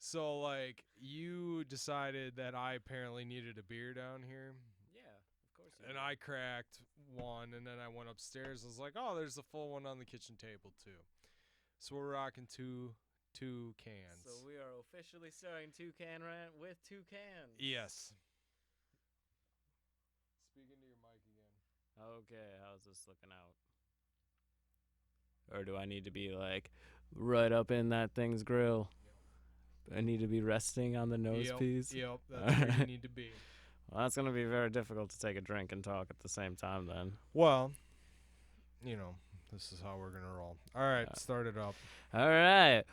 So, like, you decided that I apparently needed a beer down here. Yeah, of course. And I cracked one, and then I went upstairs. I was like, oh, there's a full one on the kitchen table, too. So we're rocking two cans. So we are officially starting Can Rant with 2 cans. Yes. Speaking to your mic again. Okay, how's this looking out? Or do I need to be like right up in that thing's grill? I need to be resting on the nose piece. Yep, that's where you need to be. Well, that's going to be very difficult to take a drink and talk at the same time then. Well, this is how we're going to roll. All right, start it up. All right.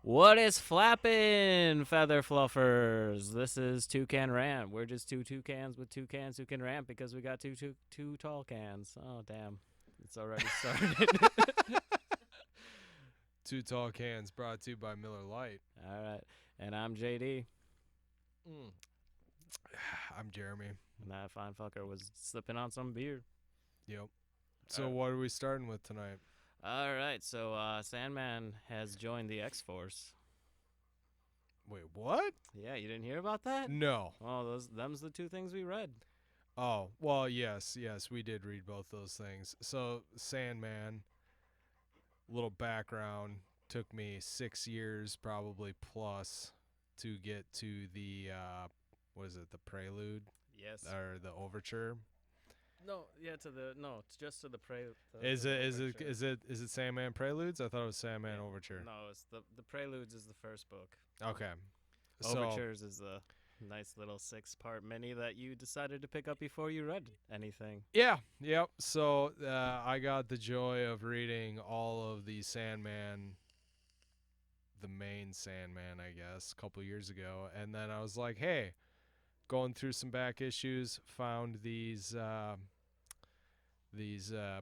What is flapping, feather fluffers? This is 2 Can Rant. We're just two cans with 2 cans who can rant because we got two tall cans. Oh, damn. It's already started. 2 tall cans brought to you by Miller Lite. All right. And I'm JD. I'm Jeremy. And that fine fucker was slipping on some beer. Yep. So what are we starting with tonight? All right. So Sandman has joined the X-Forrce. Wait, what? Yeah, you didn't hear about that? No. Oh, them's the 2 things we read. Oh, well, yes, we did read both those things. So Sandman, little background, took me 6 years probably plus to get to the the prelude? Yes. Or the overture? It's just to the prelude. Is it Sandman Preludes? I thought it was Sandman Overture. No, it's the Preludes is the first book. Okay. Overtures is the nice little 6-part mini that you decided to pick up before you read anything. Yeah, yep. So I got the joy of reading all of the Sandman, the main Sandman, I guess, a couple years ago, and then I was like, hey, going through some back issues, found these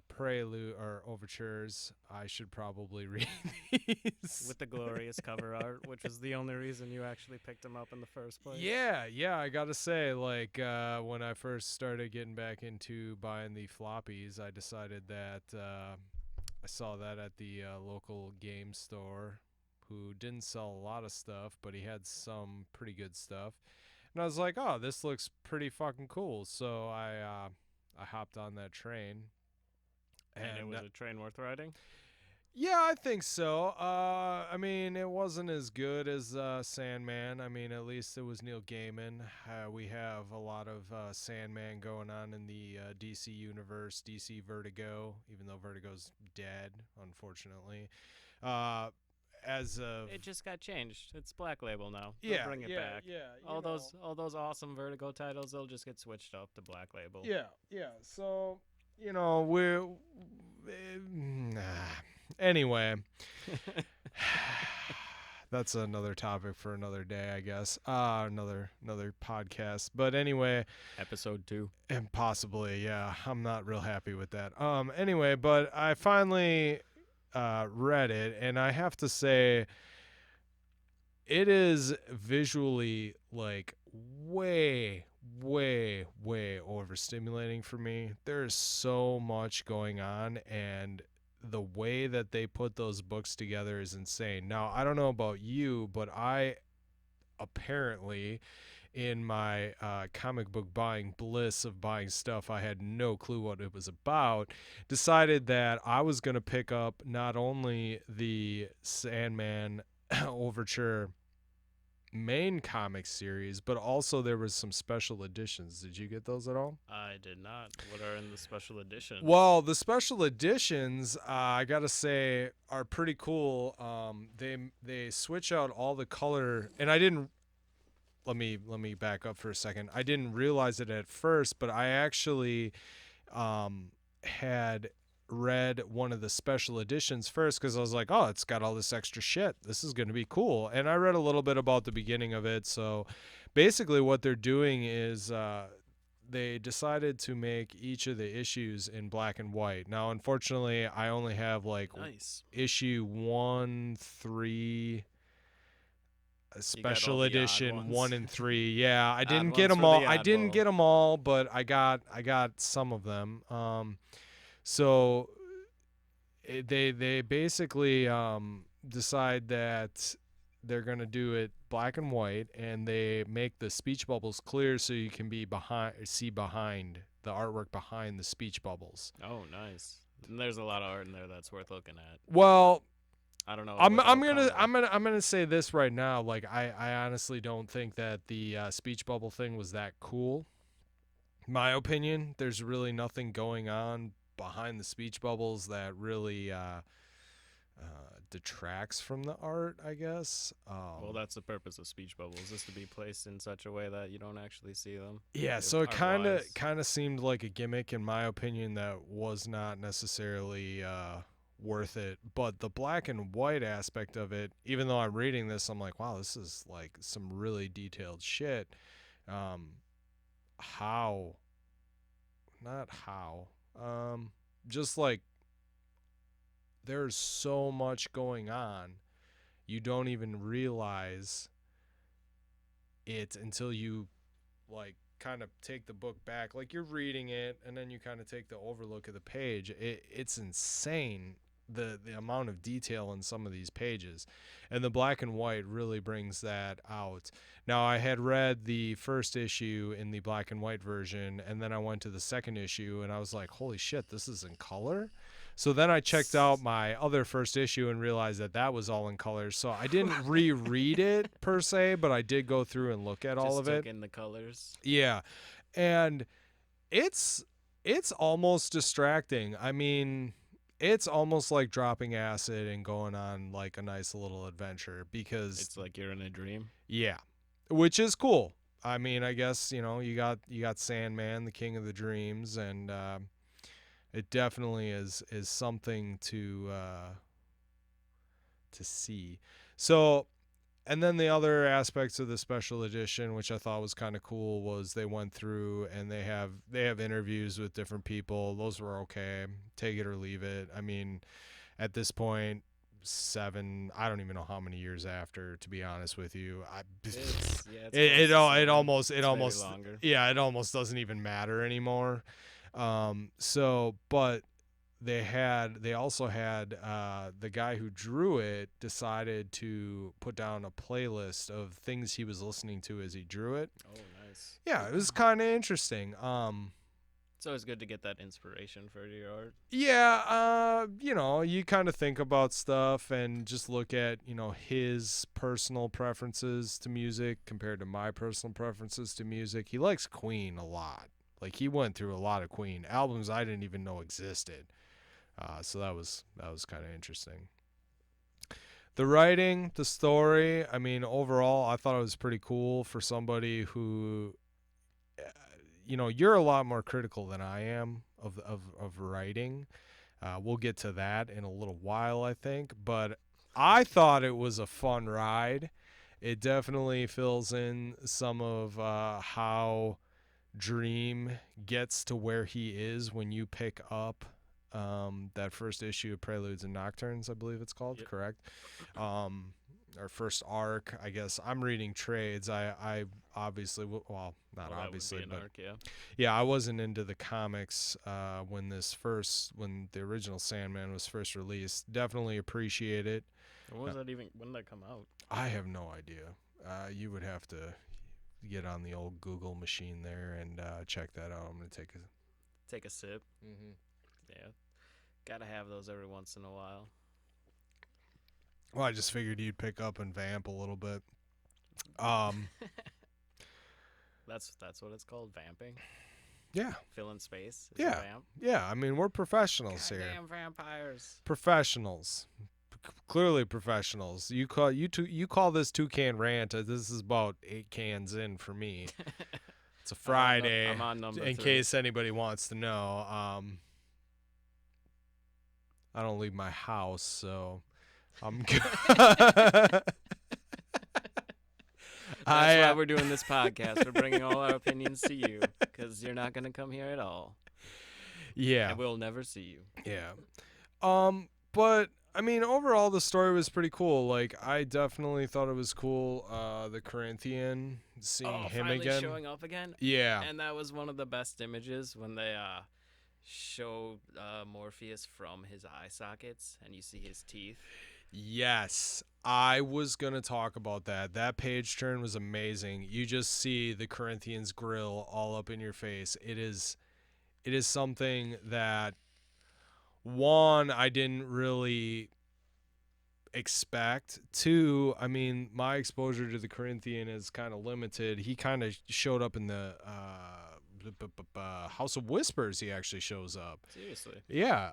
prelude or overtures. I should probably read these with the glorious cover art, which was the only reason you actually picked them up in the first place. Yeah, I gotta say, like when I first started getting back into buying the floppies, I decided that I saw that at the local game store, who didn't sell a lot of stuff, but he had some pretty good stuff, and I was like, oh, this looks pretty fucking cool. So I hopped on that train. And it was a train worth riding? Yeah, I think so. I mean, it wasn't as good as Sandman. I mean, at least it was Neil Gaiman. We have a lot of Sandman going on in the DC universe, DC Vertigo, even though Vertigo's dead, unfortunately. It just got changed. It's Black Label now. They'll bring it back. Yeah. All those awesome Vertigo titles, they'll just get switched up to Black Label. Yeah. So, we're anyway. That's another topic for another day, I guess. Another podcast. But anyway, episode 2. And possibly, yeah. I'm not real happy with that. Anyway, but I finally read it, and I have to say, it is visually like way overstimulating for me. There's so much going on, and the way that they put those books together is insane. Now, I don't know about you, but I apparently, in my comic book buying bliss of buying stuff I had no clue what it was about, decided that I was going to pick up not only the Sandman Overture main comic series, but also there was some special editions. Did you get those at all? I did not. What are in the special editions? Well, the special editions, I gotta say, are pretty cool. They switch out all the color, and I didn't. Let me back up for a second. I didn't realize it at first, but I actually had read one of the special editions first because I was like, oh, it's got all this extra shit. This is going to be cool. And I read a little bit about the beginning of it. So basically what they're doing is they decided to make each of the issues in black and white. Now, unfortunately, I only have issue 1, 3... special edition 1 and 3. Yeah, I didn't get them all. I didn't get them all, but I got some of them. So they basically decide that they're going to do it black and white, and they make the speech bubbles clear so you can see behind the artwork behind the speech bubbles. Oh, nice. And there's a lot of art in there that's worth looking at. Well, I don't know. I'm gonna say this right now. Like, I honestly don't think that the speech bubble thing was that cool. My opinion, there's really nothing going on behind the speech bubbles that really detracts from the art, I guess. Well, that's the purpose of speech bubbles, is to be placed in such a way that you don't actually see them. Yeah, so it kind of seemed like a gimmick, in my opinion, that was not necessarily worth it. But the black and white aspect of it, even though I'm reading this, I'm like, wow, this is like some really detailed shit. Just like, there's so much going on, you don't even realize it until you like kind of take the book back. Like, you're reading it and then you kind of take the overlook of the page. It's insane, the amount of detail in some of these pages, and the black and white really brings that out. Now, I had read the first issue in the black and white version, and then I went to the second issue and I was like, holy shit, this is in color. So then I checked out my other first issue and realized that was all in colors. So I didn't reread it per se, but I did go through and look at all of it. Just took in the colors. Yeah. And it's almost distracting. I mean, it's almost like dropping acid and going on like a nice little adventure, because it's like you're in a dream. Yeah. Which is cool. I mean, I guess, you got Sandman, the king of the dreams, and it definitely is something to see. So, and then the other aspects of the special edition, which I thought was kind of cool, was they went through and they have interviews with different people. Those were okay. Take it or leave it. I mean, at this point, I don't even know how many years after, to be honest with you. It almost doesn't even matter anymore. But they also had the guy who drew it decided to put down a playlist of things he was listening to as he drew it. Oh, nice. Yeah, it was kind of interesting. It's always good to get that inspiration for your art. Yeah, you kind of think about stuff and just look at, his personal preferences to music compared to my personal preferences to music. He likes Queen a lot. Like, he went through a lot of Queen albums I didn't even know existed. So that was kind of interesting. The writing, the story, I mean, overall, I thought it was pretty cool for somebody who, you're a lot more critical than I am of writing. We'll get to that in a little while, I think. But I thought it was a fun ride. It definitely fills in some of how Dream gets to where he is when you pick up that first issue of Preludes and Nocturnes, I believe it's called. Yep. Correct. Our first arc, I guess. I'm reading trades. I obviously, well, not obviously, but arc, yeah, I wasn't into the comics when the original Sandman was first released. Definitely appreciate it. When did that come out? I have no idea. You would have to get on the old Google machine there and check that out. I'm gonna take a sip. Mm-hmm. Yeah, gotta have those every once in a while. Well, I just figured you'd pick up and vamp a little bit. That's what it's called, vamping. Yeah. Filling space. Yeah. Vamp. Yeah. I mean, we're professionals here. Goddamn vampires. Professionals. Clearly professionals. You call this 2 Can Rant. This is about 8 cans in for me. It's a Friday. I'm on number 3. In case anybody wants to know, I don't leave my house, so I'm good. That's why we're doing this podcast. We're bringing all our opinions to you, because you're not going to come here at all. Yeah. And we'll never see you. Yeah. But I mean, overall, the story was pretty cool. Like, I definitely thought it was cool. The Corinthian, seeing him again, showing up again. Yeah, and that was one of the best images when they showed Morpheus from his eye sockets, and you see his teeth. Yes, I was gonna talk about that. That page turn was amazing. You just see the Corinthians grill all up in your face. It is something that one I didn't really expect. Two, I mean, my exposure to the Corinthian is kind of limited. He kind of showed up in the House of Whispers. He actually shows up. Seriously. Yeah.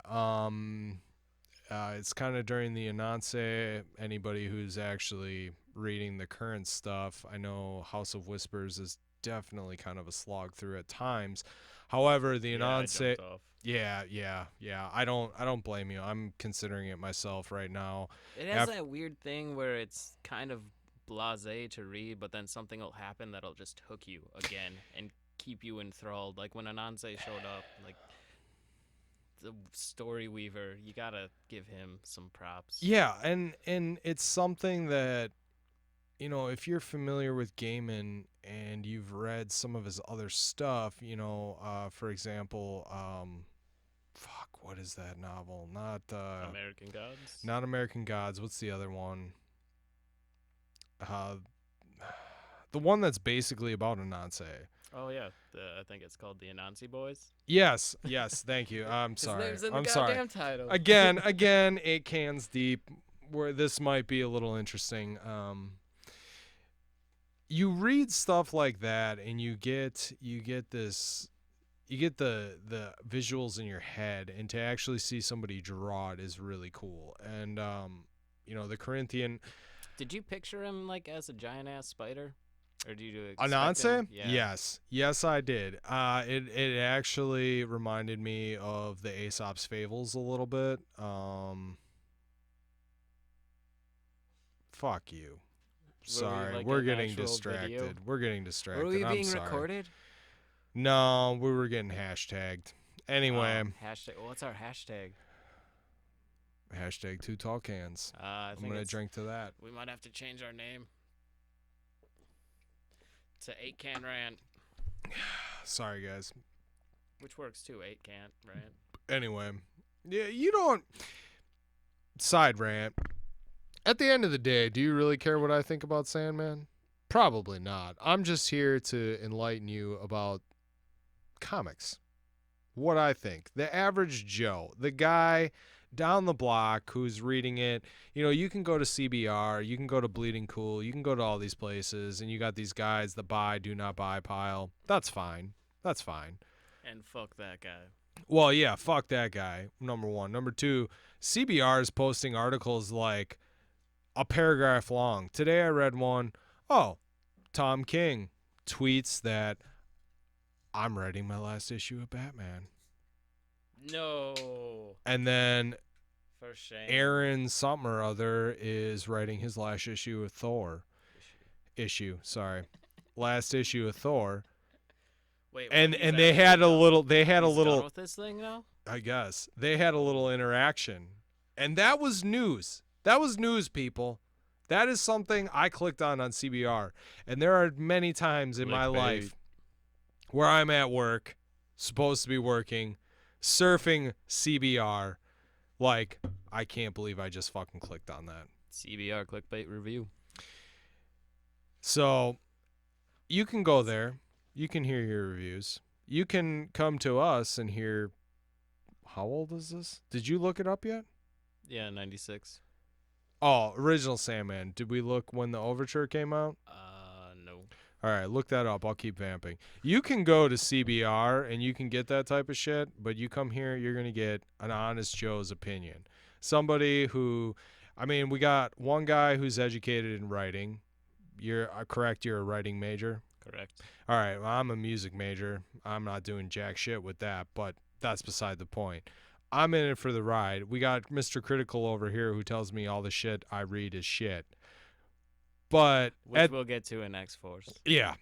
It's kind of during the Ananse. Anybody who's actually reading the current stuff, I know House of Whispers is definitely kind of a slog through at times. However, the Ananse, yeah. I don't blame you. I'm considering it myself right now. It has that weird thing where it's kind of blasé to read, but then something will happen that'll just hook you again and keep you enthralled. Like when Ananse showed up, like the story weaver, you gotta give him some props. Yeah, and it's something that, you know, if you're familiar with Gaiman and you've read some of his other stuff, you know, for example, what is that novel? Not American Gods. Not American Gods. What's the other one? The one that's basically about Ananse. Oh yeah, I think it's called the Anansi Boys. Yes, thank you. I'm His sorry. name's in the I'm goddamn sorry. title. Again, 8 cans deep. Where this might be a little interesting. You read stuff like that, and you get this. You get the visuals in your head, and to actually see somebody draw it is really cool. And you know, the Corinthian. Did you picture him like as a giant ass spider? Or do you Ananse? Yeah. Yes, I did. It actually reminded me of the Aesop's Fables a little bit. Fuck you. Sorry, like we're an getting actual distracted. video? We're getting distracted. Were we I'm being sorry. recorded? No, we were getting hashtagged. Anyway, Hashtag. What's our hashtag? hashtag 2 tall cans. I I'm think gonna drink to that. we might have to change our name to 8 Can Rant, Sorry, guys. which works too. 8 Can Rant. Anyway, yeah, you don't. Side rant. At the end of the day, do you really care what I think about Sandman? Probably not. I'm just here to enlighten you about comics. What I think. The average Joe, the guy down the block who's reading it. You know, you can go to CBR, you can go to Bleeding Cool, you can go to all these places, and you got these guys, the buy, do not buy pile. That's fine. That's fine. And fuck that guy. Well, yeah, fuck that guy, number one. Number two, CBR is posting articles like a paragraph long. Today I read one. Oh, Tom King tweets that I'm writing my last issue of Batman. No. And then For shame. Aaron something or other is writing his last issue of Thor. Last issue of Thor. Wait. And they had a little done with this thing now? I guess. They had a little interaction. And that was news. That was news, people. That is something I clicked on CBR. And there are many times in my life where I'm at work, supposed to be working, surfing CBR. Like, I can't believe I just fucking clicked on that. CBR clickbait review. So, you can go there. You can hear your reviews. You can come to us and hear. How old is this? Did you look it up yet? Yeah, 96. Oh, original Sandman. Did we look when the Overture came out? No. All right, look that up. I'll keep vamping. You can go to CBR and you can get that type of shit, but you come here, you're going to get an honest Joe's opinion. Somebody who, I mean, we got one guy who's educated in writing. You're correct, you're a writing major? Correct. All right, well, I'm a music major. I'm not doing jack shit with that, but that's beside the point. I'm in it for the ride. We got Mr. Critical over here who tells me all the shit I read is shit. But Which we'll get to in X-Forrce. Yeah,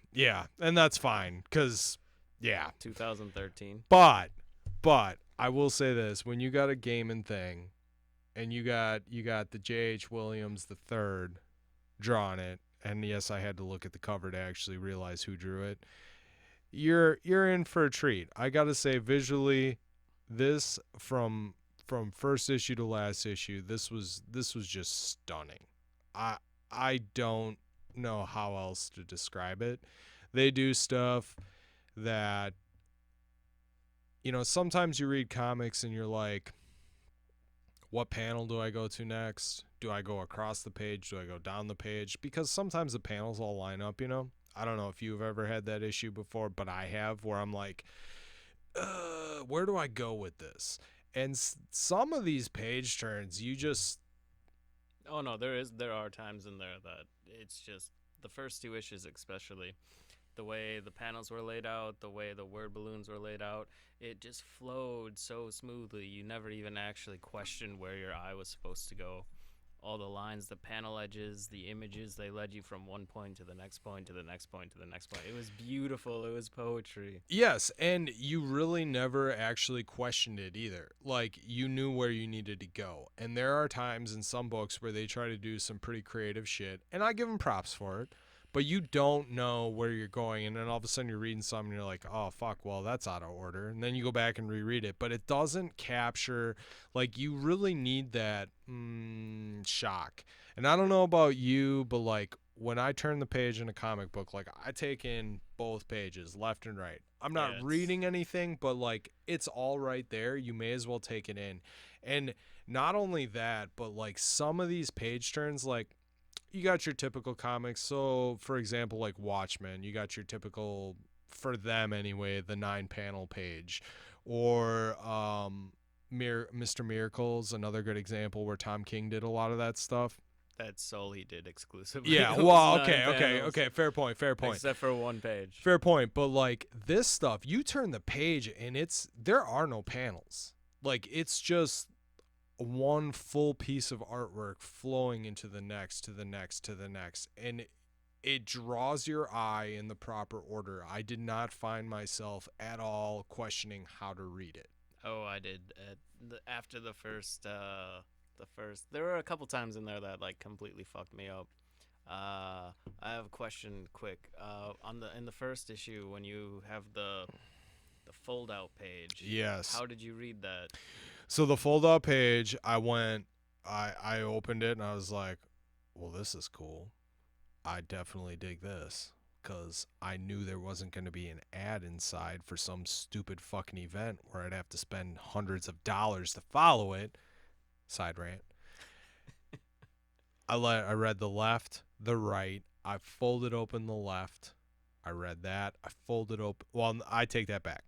and that's fine, because, yeah. 2013. But I will say this: when you got a gaming thing, and you got the J.H. Williams III drawing it, and yes, I had to look at the cover to actually realize who drew it. You're in for a treat. I gotta say, visually, this from from first issue to last issue, this was just stunning. I don't know how else to describe it. They do stuff that, you know, sometimes you read comics and you're like, what panel do I go to next? Do I go across the page? Do I go down the page? Because sometimes the panels all line up, you know? I don't know if you've ever had that issue before, but I have, where I'm like, where do I go with this? And some of these page turns, you just... Oh no, there are times in there that it's just the first two issues, especially the way the panels were laid out, the way the word balloons were laid out, it just flowed so smoothly. You never even actually questioned where your eye was supposed to go. All the lines, the panel edges, the images, they led you from one point to the next point to the next point to the next point. It was beautiful. It was poetry. Yes, and you really never actually questioned it either. Like, you knew where you needed to go. And there are times in some books where they try to do some pretty creative shit, and I give them props for it. But you don't know where you're going, and then all of a sudden you're reading something and you're like, oh, fuck, well, that's out of order. And then you go back and reread it. But it doesn't capture, like, you really need that shock. And I don't know about you, but, like, when I turn the page in a comic book, like, I take in both pages, left and right. I'm not reading anything, but, like, it's all right there. You may as well take it in. And not only that, but, like, some of these page turns, like, you got your typical comics. So, for example, like Watchmen, you got your typical, for them anyway, the 9-panel page. Or Mr. Miracles, another good example where Tom King did a lot of that stuff. That's all he did exclusively. Yeah, well, okay. Fair point. Except for one page. Fair point. But, like, this stuff, you turn the page and there are no panels. Like, it's just one full piece of artwork flowing into the next, to the next, to the next, and it draws your eye in the proper order. I did not find myself at all questioning how to read it. Oh, I did. After the first, there were a couple times in there that, like, completely fucked me up. I have a question, quick. In the first issue, when you have the fold out page, yes, how did you read that? So the fold-out page, I opened it and I was like, well, this is cool. I definitely dig this, because I knew there wasn't going to be an ad inside for some stupid fucking event where I'd have to spend hundreds of dollars to follow it. Side rant. I read the left, the right. I folded open the left. I read that. I folded open. Well, I take that back.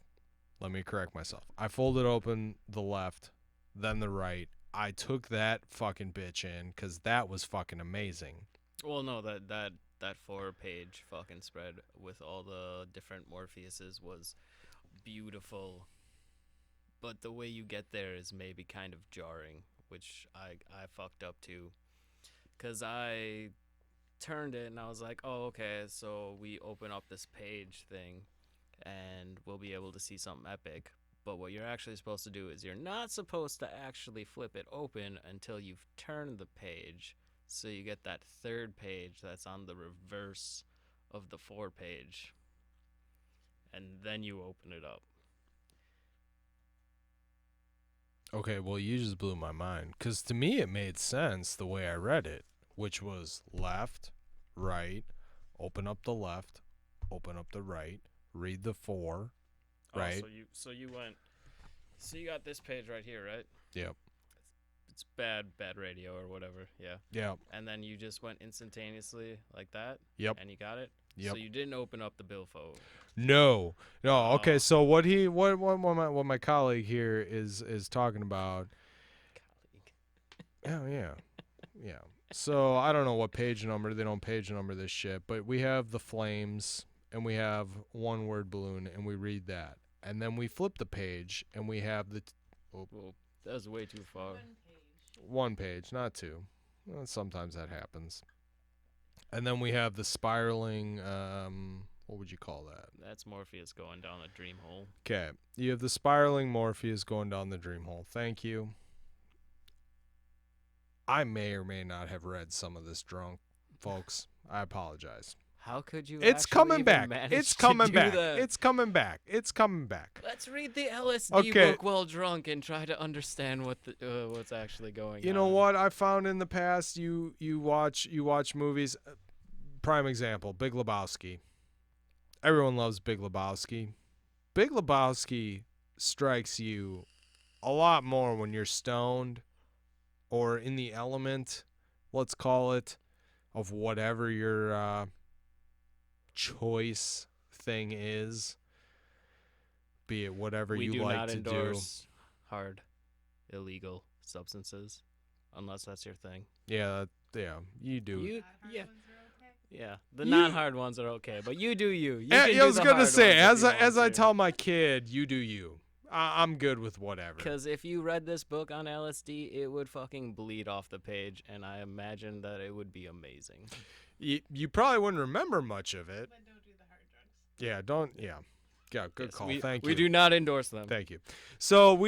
Let me correct myself. I folded open the left, then the right. I took that fucking bitch in, because that was fucking amazing. Well, no, that 4-page fucking spread with all the different Morpheuses was beautiful. But the way you get there is maybe kind of jarring, which I fucked up too. Because I turned it and I was like, oh, okay, so we open up this page thing, and we'll be able to see something epic. But what you're actually supposed to do is you're not supposed to actually flip it open until you've turned the page. So you get that third page that's on the reverse of the 4-page. And then you open it up. Okay, well, you just blew my mind. Because to me, it made sense the way I read it, which was left, right, open up the left, open up the right, read the 4, right? So you you got this page right here, right? Yep. It's bad radio or whatever, yeah. Yep. And then you just went instantaneously like that? Yep. And you got it? Yep. So you didn't open up the billfold. No. Okay, so what my colleague here is talking about. Colleague. Oh yeah. So I don't know what page number, they don't page number this shit, but we have the flames and we have one word balloon and we read that. And then we flip the page and we have the Well, that was way too far. One page, not 2. Well, sometimes that happens. And then we have the spiraling, what would you call that? That's Morpheus going down a dream hole. Okay. You have the spiraling Morpheus going down the dream hole. Thank you. I may or may not have read some of this drunk, folks. I apologize. How could you? It's actually coming even back. manage It's to coming do back. that? It's coming back. It's coming back. Let's read the LSD Okay. book while drunk and try to understand what's actually going on. You know what I found in the past? You watch movies. Prime example, Big Lebowski. Everyone loves Big Lebowski. Big Lebowski strikes you a lot more when you're stoned or in the element, let's call it, of whatever your choice thing is, be it whatever we you do like not to do. endorse hard, illegal substances, unless that's your thing. Yeah, you do. Yeah. The You- non-hard ones are okay, but you do you. You Yeah, can I do was the gonna hard say, ones as I tell my kid, you do you. I'm good with whatever. Because if you read this book on LSD, it would fucking bleed off the page, and I imagine that it would be amazing. You probably wouldn't remember much of it. But don't do the hard drugs. Yeah, don't. Yeah, good Yes, call. we, Thank you. We do not endorse them. Thank you. So Steph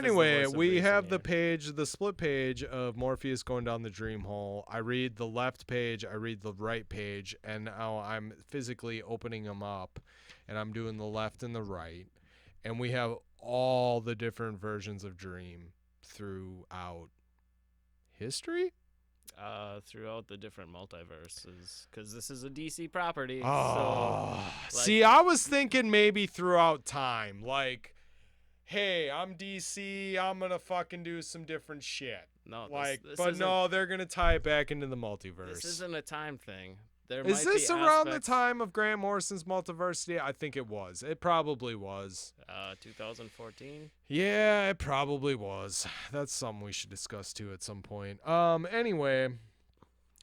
is the voice of we reason have the here. page, the split page of Morpheus going down the dream hole. I read the left page, I read the right page, and now I'm physically opening them up, and I'm doing the left and the right, and we have all the different versions of Dream throughout history. Throughout the different multiverses, because this is a DC property. Oh, so, see, I was thinking maybe throughout time, like, hey, I'm DC, I'm gonna fucking do some different shit. No, Like, this but isn't- no, they're gonna tie it back into the multiverse. This isn't a time thing. There Is might this be around the aspects- time of Grant Morrison's Multiversity? I think it was. It probably was. 2014. Yeah, it probably was. That's something we should discuss too at some point. Anyway,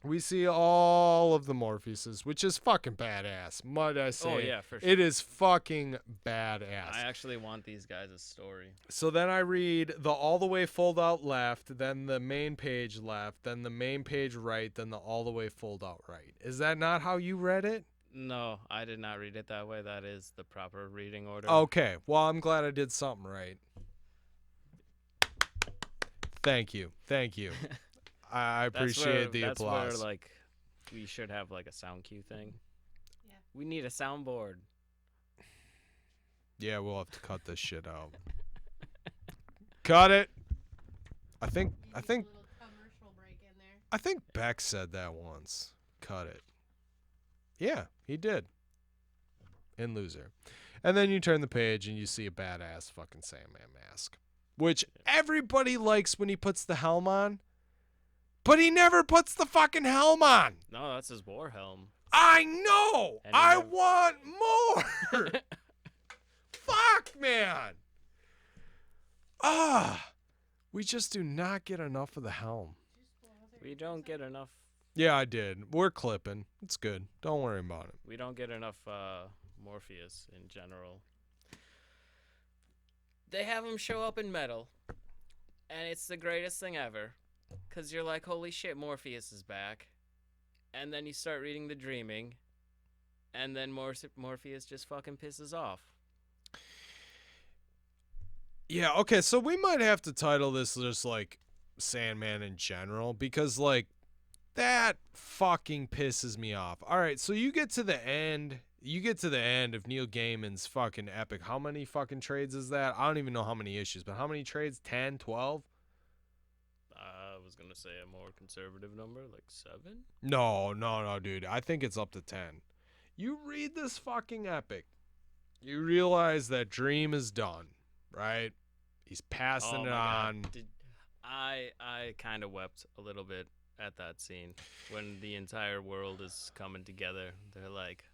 we see all of the Morpheuses, which is fucking badass. Might I say? Oh yeah, for sure. It is fucking badass. I actually want these guys' story. So then I read the all the way fold out left, then the main page left, then the main page right, then the all the way fold out right. Is that not how you read it? No, I did not read it that way. That is the proper reading order. Okay. Well, I'm glad I did something right. Thank you. Thank you. I appreciate the applause. That's where, like, we should have, like, a sound cue thing. Yeah. We need a soundboard. Yeah, we'll have to cut this shit out. Cut it. I think A little commercial break in there. I think Beck said that once. Cut it. Yeah, he did. In Loser. And then you turn the page and you see a badass fucking Sandman mask, which everybody likes when he puts the helm on, but he never puts the fucking helm on. No, that's his war helm. I know. And he I never- want more. Fuck, man. We just do not get enough of the helm. We don't get enough. Yeah, I did. We're clipping. It's good. Don't worry about it. We don't get enough Morpheus in general. They have him show up in metal, and it's the greatest thing ever. Because you're like, holy shit, Morpheus is back. And then you start reading The Dreaming, and then Morpheus just fucking pisses off. Yeah, okay, so we might have to title this just like Sandman in general, because like that fucking pisses me off. All right, so you get to the end of Neil Gaiman's fucking epic. How many fucking trades is that? I don't even know how many issues, but how many trades? 10, 12? I was going to say a more conservative number, like 7? No, dude. I think it's up to 10. You read this fucking epic. You realize that Dream is done, right? He's passing it on. I kind of wept a little bit at that scene when the entire world is coming together. They're like,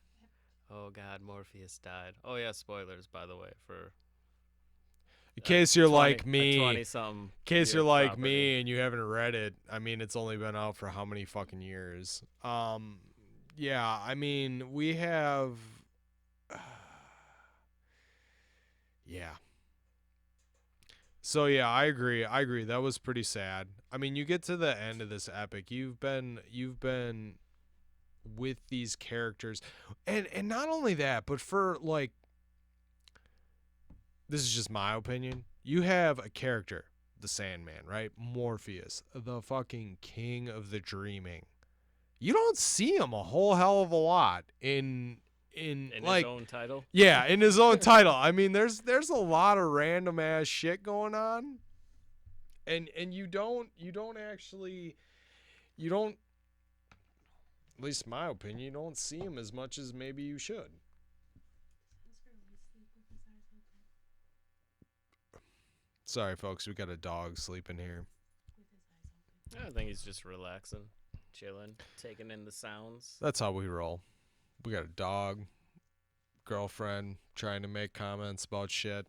oh god, Morpheus died. Oh yeah, spoilers by the way for In case you're 20 like a me, 20-something in case year you're like property. me and you haven't read it, I mean, it's only been out for how many fucking years? Yeah, I mean, we have, yeah. So yeah, I agree. That was pretty sad. I mean, you get to the end of this epic. You've been with these characters, and not only that, but for like, this is just my opinion. You have a character, the Sandman, right? Morpheus, the fucking king of the dreaming, you don't see him a whole hell of a lot in like, his own title. yeah, in his own title. I mean, there's a lot of random ass shit going on, and you don't actually, you don't, at least in my opinion, you don't see him as much as maybe you should. Sorry, folks, we got a dog sleeping here. I think he's just relaxing, chilling, taking in the sounds. That's how we roll. We got a dog, girlfriend trying to make comments about shit.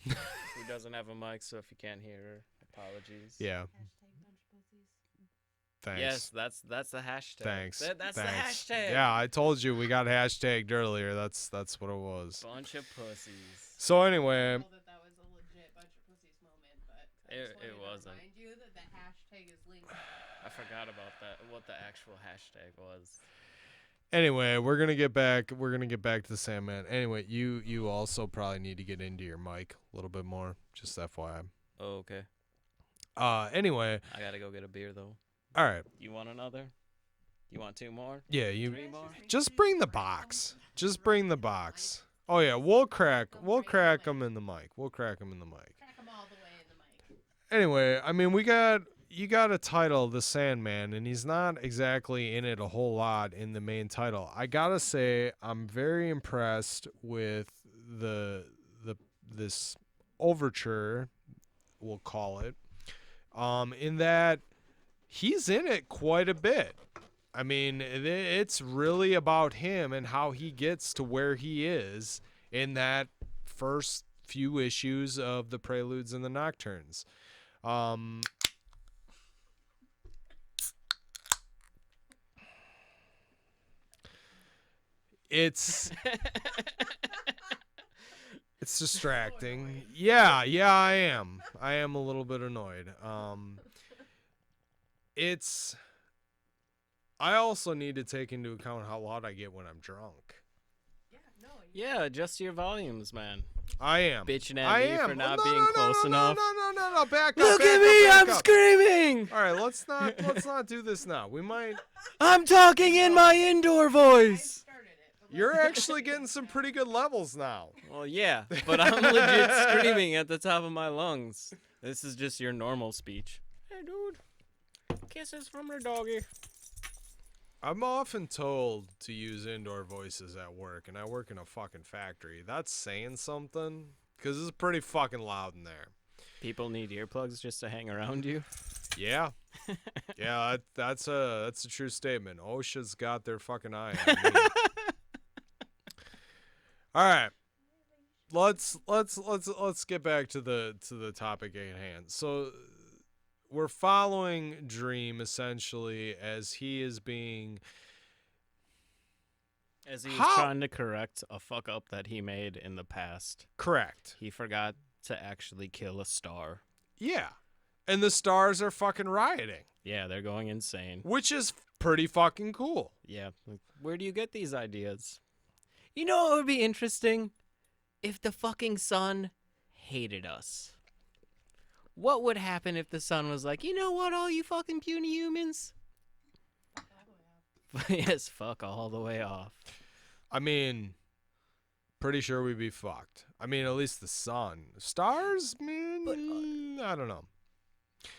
Who doesn't have a mic, so if you can't hear her, apologies. Yeah. Thanks. Yes, that's the hashtag. Thanks. That's Thanks. the hashtag. Yeah, I told you we got hashtagged earlier. That's what it was. Bunch of pussies. So anyway, That was a legit bunch of pussies moment, but It wasn't. To remind you that the hashtag is linked. I forgot about that. What the actual hashtag was. anyway, we're gonna get back to the Sandman. Anyway, you also probably need to get into your mic a little bit more. Just FYI. Oh, okay. Anyway, I gotta go get a beer though. all right. You want another? You want 2 more? Yeah, you 3 more? just bring the box. Just bring the box. Oh yeah, we'll crack them in the mic. We'll crack them in the mic. Crack them all the way in the mic. Anyway, I mean, you got a title, The Sandman, and he's not exactly in it a whole lot in the main title. I gotta say, I'm very impressed with this overture, we'll call it, in that he's in it quite a bit. I mean, it's really about him and how he gets to where he is in that first few issues of the Preludes and the Nocturnes. It's distracting. Yeah, I am a little bit annoyed. I also need to take into account how loud I get when I'm drunk. Yeah, adjust your volumes, man. I am. Bitching at I me am. for not No, being no, close no, enough. No, back up. Look back at up, me, back I'm up. screaming. All right, let's not do this now. We might. I'm talking in my indoor voice. You're actually getting some pretty good levels now. Well, yeah, but I'm legit screaming at the top of my lungs. This is just your normal speech. Hey, dude. Kisses from your doggy. I'm often told to use indoor voices at work, and I work in a fucking factory. That's saying something, because it's pretty fucking loud in there. People need earplugs just to hang around you. Yeah. Yeah, that's a true statement. OSHA's got their fucking eye on me. All right. Let's get back to the topic at hand. So we're following Dream essentially as he is being As he was trying to correct a fuck up that he made in the past. correct. He forgot to actually kill a star. Yeah. And the stars are fucking rioting, Yeah, they're going insane. which is pretty fucking cool. Yeah. Like, where do you get these ideas? You know what would be interesting? If the fucking sun hated us. What would happen if the sun was like, you know what, all you fucking puny humans? Yes, fuck all the way off. I mean, pretty sure we'd be fucked. I mean, at least the sun. Stars, man, But, I don't know.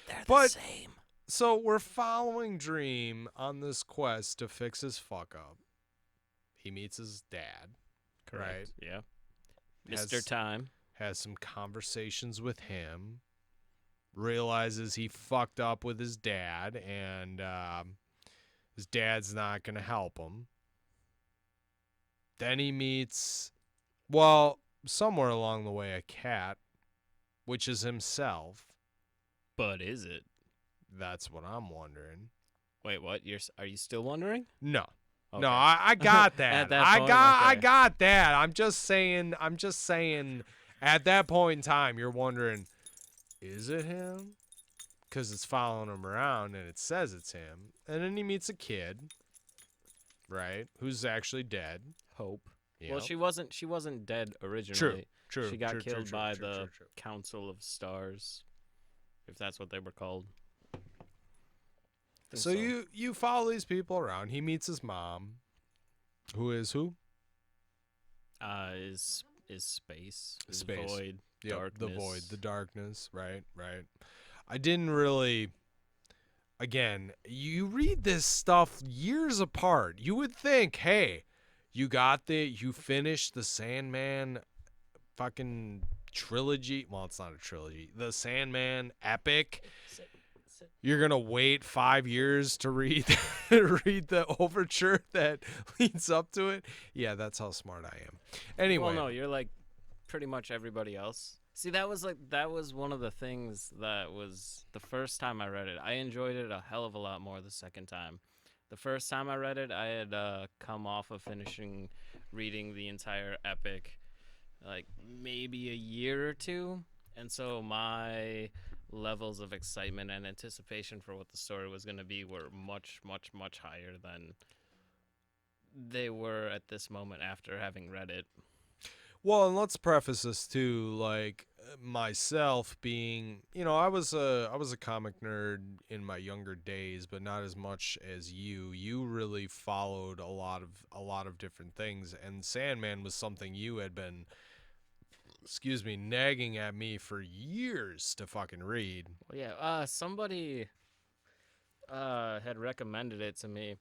They're the But- same. So we're following Dream on this quest to fix his fuck up. He meets his dad, Correct. Yeah. Has- Mr. Time. has some conversations with him, realizes he fucked up with his dad, and his dad's not going to help him. Then he meets, well, somewhere along the way, a cat, which is himself. But is it? That's what I'm wondering. Wait, what? Are you still wondering? No. Okay. No, I got that. At that I point, got okay. that. I'm just saying at that point in time you're wondering, is it him? Cuz it's following him around and it says it's him. And then he meets a kid, right? Who's actually dead. Hope. You Well, know? she wasn't dead originally. True. She got true, killed true, by true, the true. Council of Stars, if that's what they were called. think So you follow these people around. He meets his mom, who is who? Is space, is Space. void, Yep, darkness. the void, the darkness. Right. I didn't really. Again, you read this stuff years apart. You would think, hey, you finished the Sandman fucking trilogy. Well, it's not a trilogy. The Sandman epic. Sit. You're gonna wait 5 years to read read the overture that leads up to it. Yeah, that's how smart I am. Anyway, Well, no, you're like pretty much everybody else. See, that was one of the things that was the first time I read it. I enjoyed it a hell of a lot more the second time. The first time I read it, I had come off of finishing reading the entire epic, like maybe a year or two, and so my levels of excitement and anticipation for what the story was going to be were much, much, much higher than they were at this moment after having read it. well, and let's preface this too, like myself being, I was a comic nerd in my younger days, but not as much as you. You really followed a lot of different things, and Sandman was something you had been, nagging at me for years to fucking read. Well, yeah, somebody had recommended it to me,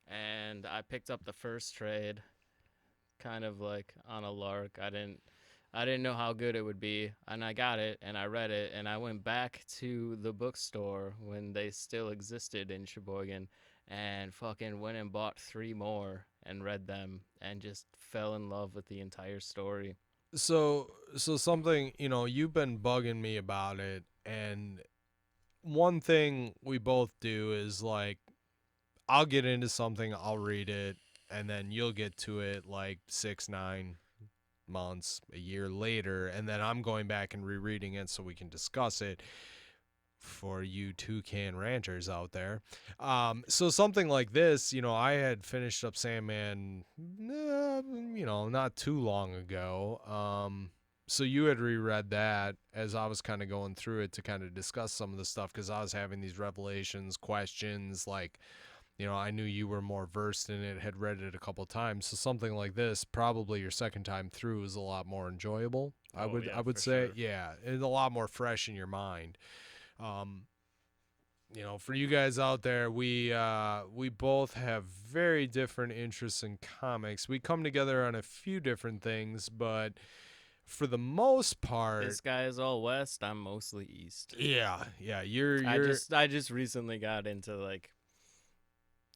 and I picked up the first trade, kind of like on a lark. I didn't know how good it would be, and I got it, and I read it, and I went back to the bookstore when they still existed in Sheboygan, and fucking went and bought 3 more and read them, and just fell in love with the entire story. So something, you've been bugging me about it, and one thing we both do is like, I'll get into something, I'll read it, and then you'll get to it like 6-9 months, a year later, and then I'm going back and rereading it so we can discuss it for you Can Ranters out there. So something like this, I had finished up Sandman, not too long ago. So you had reread that as I was kind of going through it to kind of discuss some of the stuff, because I was having these revelations, questions, like, I knew you were more versed in it, had read it a couple of times. So something like this, probably your second time through, is a lot more enjoyable. I would say, sure. yeah, it's a lot more fresh in your mind. For you guys out there, we both have very different interests in comics. We come together on a few different things, but for the most part, This guy is all west. I'm mostly east. yeah, you're I just recently got into like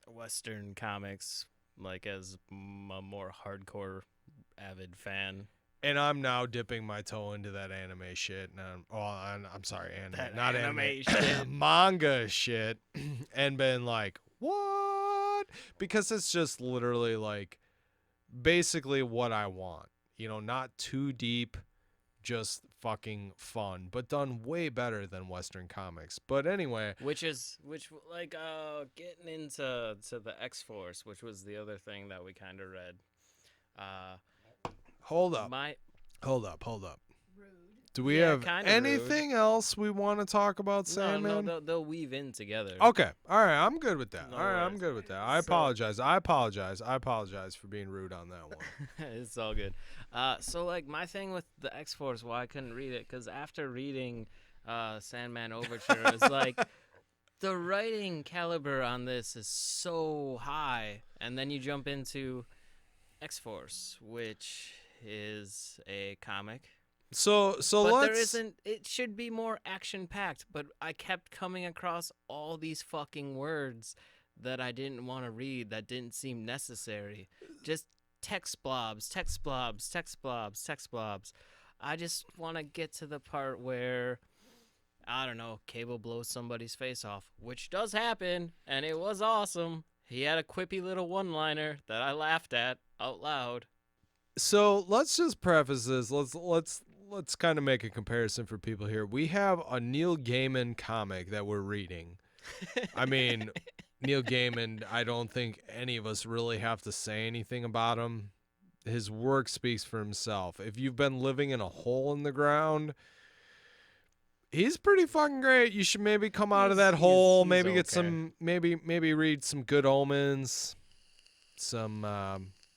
Western comics, like as a more hardcore avid fan. and I'm now dipping my toe into that anime shit. And I'm sorry, That not anime anime shit. manga shit, and been like, what? Because it's just literally like basically what I want. Not too deep, just fucking fun, but done way better than Western comics. But anyway, Which getting into the X-Forrce, which was the other thing that we kind of read. hold up. My Hold up. Rude. Do we Yeah, have kinda anything else we want to talk about, Sandman? no, they'll weave in together. Okay. All right. I'm good with that. No All right. I'm worries. good with that. I apologize for being rude on that one. It's all good. So like my thing with the X-Force, why I couldn't read it, because after reading Sandman Overture, it's like the writing caliber on this is so high, and then you jump into X-Force, which is a comic. So But let's. there isn't. It should be more action packed. But I kept coming across all these fucking words that I didn't want to read, that didn't seem necessary. Just text blobs. I just want to get to the part where, I don't know, Cable blows somebody's face off, which does happen, and it was awesome. He had a quippy little one-liner that I laughed at out loud. So let's just preface this. Let's kind of make a comparison for people here. We have a Neil Gaiman comic that we're reading. I mean, Neil Gaiman, I don't think any of us really have to say anything about him. His work speaks for himself. If you've been living in a hole in the ground, He's pretty fucking great. You should maybe come out of He's- that hole. he's Maybe get okay. some. Maybe read some Good Omens. Some.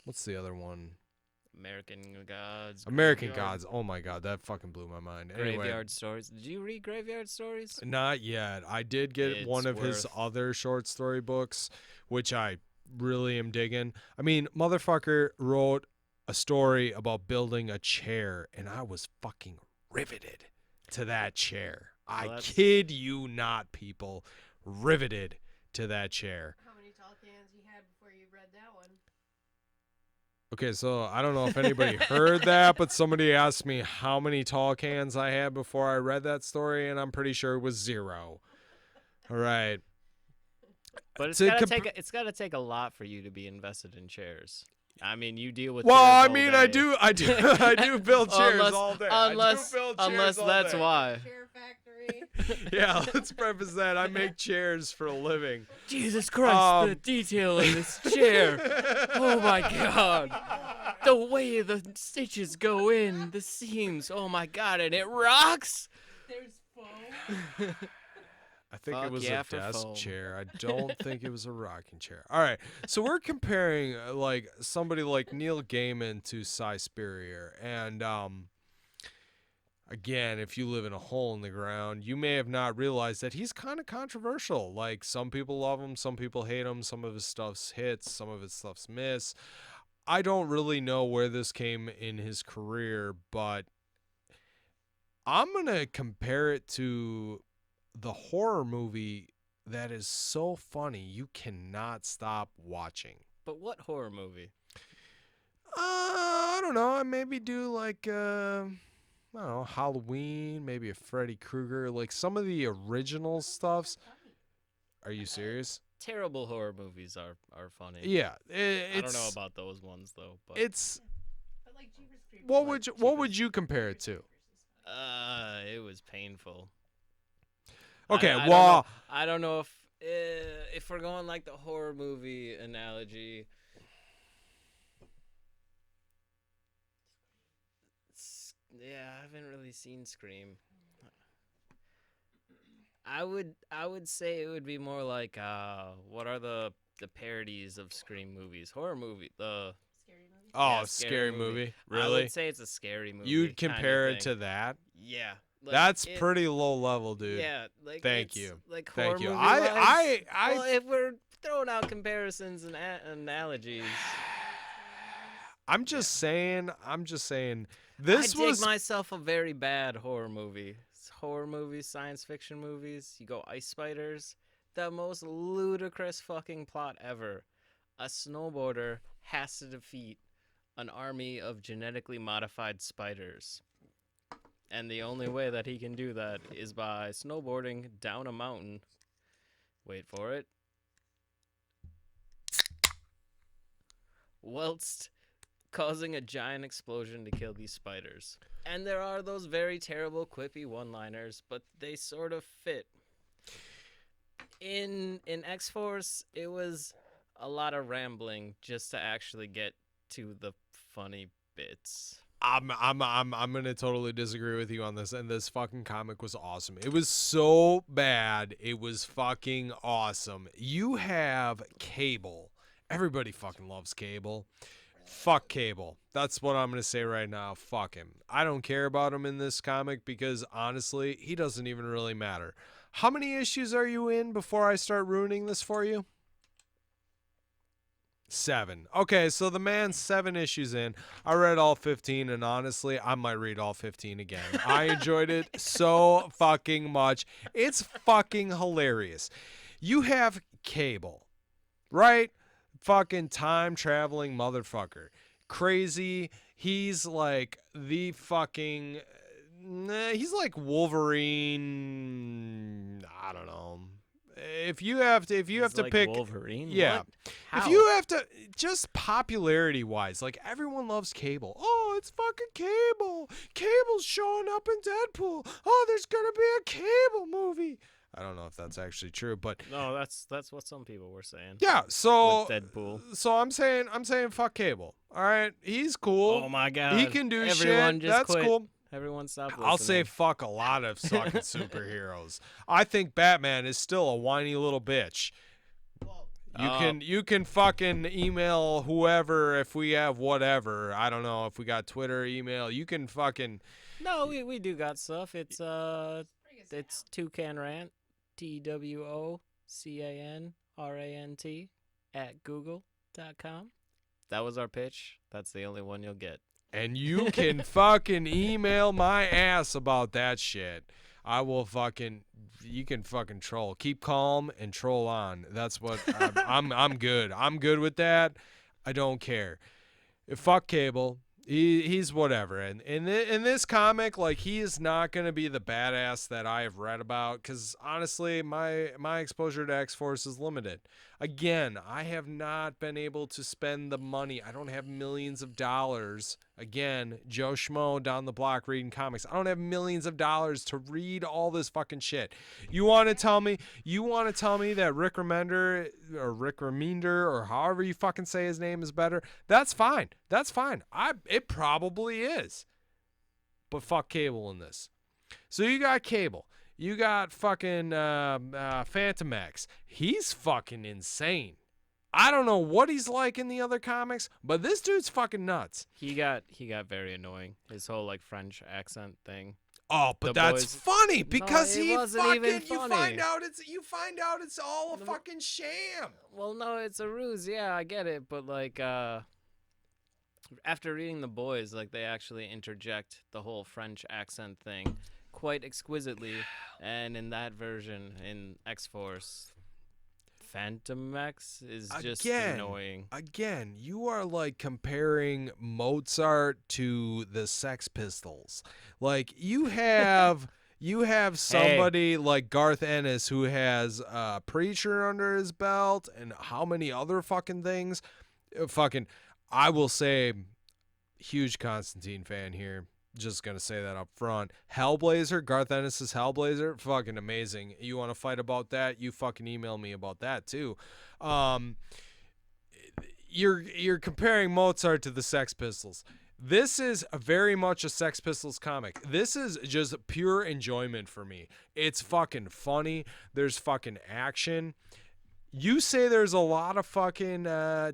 What's the other one? American Gods. American Graveyard- Gods. Oh my god, that fucking blew my mind. Anyway, Graveyard Stories. Did you read Graveyard Stories? not yet. I did get one It's of his worth- other short story books, which I really am digging. I mean, motherfucker wrote a story about building a chair, and I was fucking riveted to that chair. Well, I that's- kid you not, people. Riveted to that chair. How many tall cans you had before you read that one? Okay, so I don't know if anybody heard that, but somebody asked me how many tall cans I had before I read that story, and I'm pretty sure it was 0. All right. But it's To gotta take a lot for you to be invested in chairs. I mean, you deal with. Well, chairs I all mean, day. I do build chairs Unless- all day. Unless, I do build chairs unless all that's day. why. Chair factory. Yeah, let's preface that. I make chairs for a living. Jesus Christ, the Um, detail in this chair. Oh my God. The way the stitches go in, the seams. Oh my God, and it rocks. There's foam. I think Fuck it was yeah a for desk foam. chair. I don't think it was a rocking chair. All right, so we're comparing like somebody like Neil Gaiman to Cy Spurrier, and again, if you live in a hole in the ground, you may have not realized that he's kind of controversial. Like some people love him, some people hate him. Some of his stuff's hits, some of his stuff's miss. I don't really know where this came in his career, but I'm gonna compare it to the horror movie that is so funny you cannot stop watching. But what horror movie? I don't know. I maybe do like I don't know, Halloween, maybe a Freddy Krueger, like some of the original stuffs. Are you serious? Terrible horror movies are funny. Yeah, I don't know about those ones though. But it's. But like Jeepers Creepers. What would you compare it to? it was painful. Okay, I well, I don't know if we're going like the horror movie analogy. Yeah, I haven't really seen Scream. I would say it would be more like what are the parodies of Scream movies? Horror movie. The Scary movie. oh, yeah, scary movie. I Really? would say it's a scary movie. You'd kinda compare it thing. to that? Yeah. Like, That's it- pretty low level, dude. Yeah, like Thank it's, you. Like Thank horror you. movie I well, if we're throwing out comparisons and analogies, I'm just saying. This I dig was myself a very bad horror movie. Horror movies, science fiction movies. You go ice spiders. The most ludicrous fucking plot ever. A snowboarder has to defeat an army of genetically modified spiders. And the only way that he can do that is by snowboarding down a mountain. Wait for it. Whilst causing a giant explosion to kill these spiders. And there are those very terrible quippy one-liners, but they sort of fit. In X-Force, it was a lot of rambling just to actually get to the funny bits. I'm gonna totally disagree with you on this. And this fucking comic was awesome. It was so bad. It was fucking awesome. You have Cable. Everybody fucking loves Cable. Fuck Cable. That's what I'm going to say right now. Fuck him. I don't care about him in this comic because, honestly, he doesn't even really matter. How many issues are you in before I start ruining this for you? 7. Okay, so the man's 7 issues in. I read all 15, and honestly, I might read all 15 again. I enjoyed it so fucking much. It's fucking hilarious. You have Cable, right? Fucking time-traveling motherfucker. Crazy. He's like the fucking... he's like Wolverine... I don't know. If you have to Like pick... Wolverine? Yeah. What? How? If you have to, just popularity wise, like everyone loves Cable. Oh, it's fucking Cable. Cable's showing up in Deadpool. Oh, there's gonna be a Cable movie. I don't know if that's actually true, but No, that's what some people were saying. yeah. So With Deadpool. So I'm saying fuck Cable. All right, he's cool. Oh my god. He can do Everyone shit. just That's quit. cool. Everyone stop listening. I'll say fuck a lot of sucking superheroes. I think Batman is still a whiny little bitch. Well, You can fucking email whoever if we have whatever. I don't know if we got Twitter, email. You can fucking No, we do got stuff. It's bring us it's down. Toucan Rant, TWOCANRANT at google.com. That was our pitch. That's the only one you'll get. and you can fucking email my ass about that shit. I will fucking you can fucking troll. Keep calm and troll on. That's what I'm good. I'm good with that. I don't care. Fuck Cable. He's whatever. And in this comic, like, he is not going to be the badass that I have read about, because honestly, my exposure to X-Force is limited. Again, I have not been able to spend the money. I don't have millions of dollars. Again, Joe Schmo down the block reading comics. I don't have millions of dollars to read all this fucking shit. You want to tell me that Rick Remender or however you fucking say his name is better? That's fine. That's fine. It probably is. But fuck Cable in this. So you got Cable. You got fucking Phantom X. He's fucking insane. I don't know what he's like in the other comics, but this dude's fucking nuts. He got very annoying. His whole like French accent thing. Oh, but The that's boys- funny because it he wasn't fucking even you funny. find out it's all a fucking sham. Well, no, it's a ruse. Yeah, I get it, but like after reading The Boys, like they actually interject the whole French accent thing quite exquisitely, and in that version in X-Force, Phantom X is just annoying. Again, you are like comparing Mozart to the Sex Pistols. Like you have somebody like Garth Ennis who has Preacher under his belt and how many other fucking things. I will say, huge Constantine fan here. Just gonna say that up front. Hellblazer, Garth Ennis' Hellblazer, fucking amazing. You want to fight about that? You fucking email me about that too. You're comparing Mozart to the Sex Pistols. This is very much a Sex Pistols comic. This is just pure enjoyment for me. It's fucking funny. There's fucking action. You say there's a lot of fucking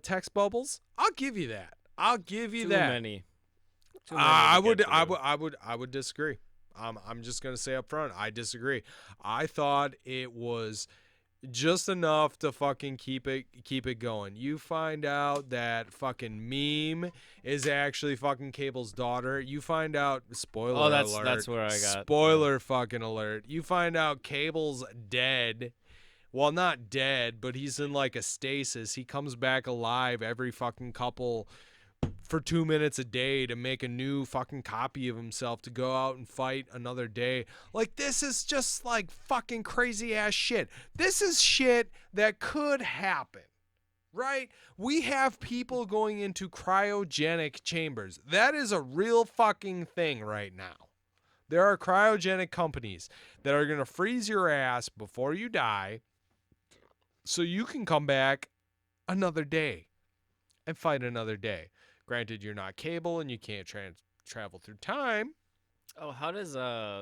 text bubbles. I'll give you that. I'll give you Too that. many. Too many I to get would through. disagree. I'm just gonna say up front, I disagree. I thought it was just enough to fucking keep it going. You find out that fucking Meme is actually fucking Cable's daughter. You find out, spoiler alert. That's where I got. Spoiler fucking alert. You find out Cable's dead. Well, not dead, but he's in like a stasis. He comes back alive every fucking couple for 2 minutes a day to make a new fucking copy of himself to go out and fight another day. Like, this is just like fucking crazy ass shit. This is shit that could happen, right? We have people going into cryogenic chambers. That is a real fucking thing right now. There are cryogenic companies that are going to freeze your ass before you die so you can come back another day and fight another day. Granted, you're not Cable and you can't travel through time. Oh, how does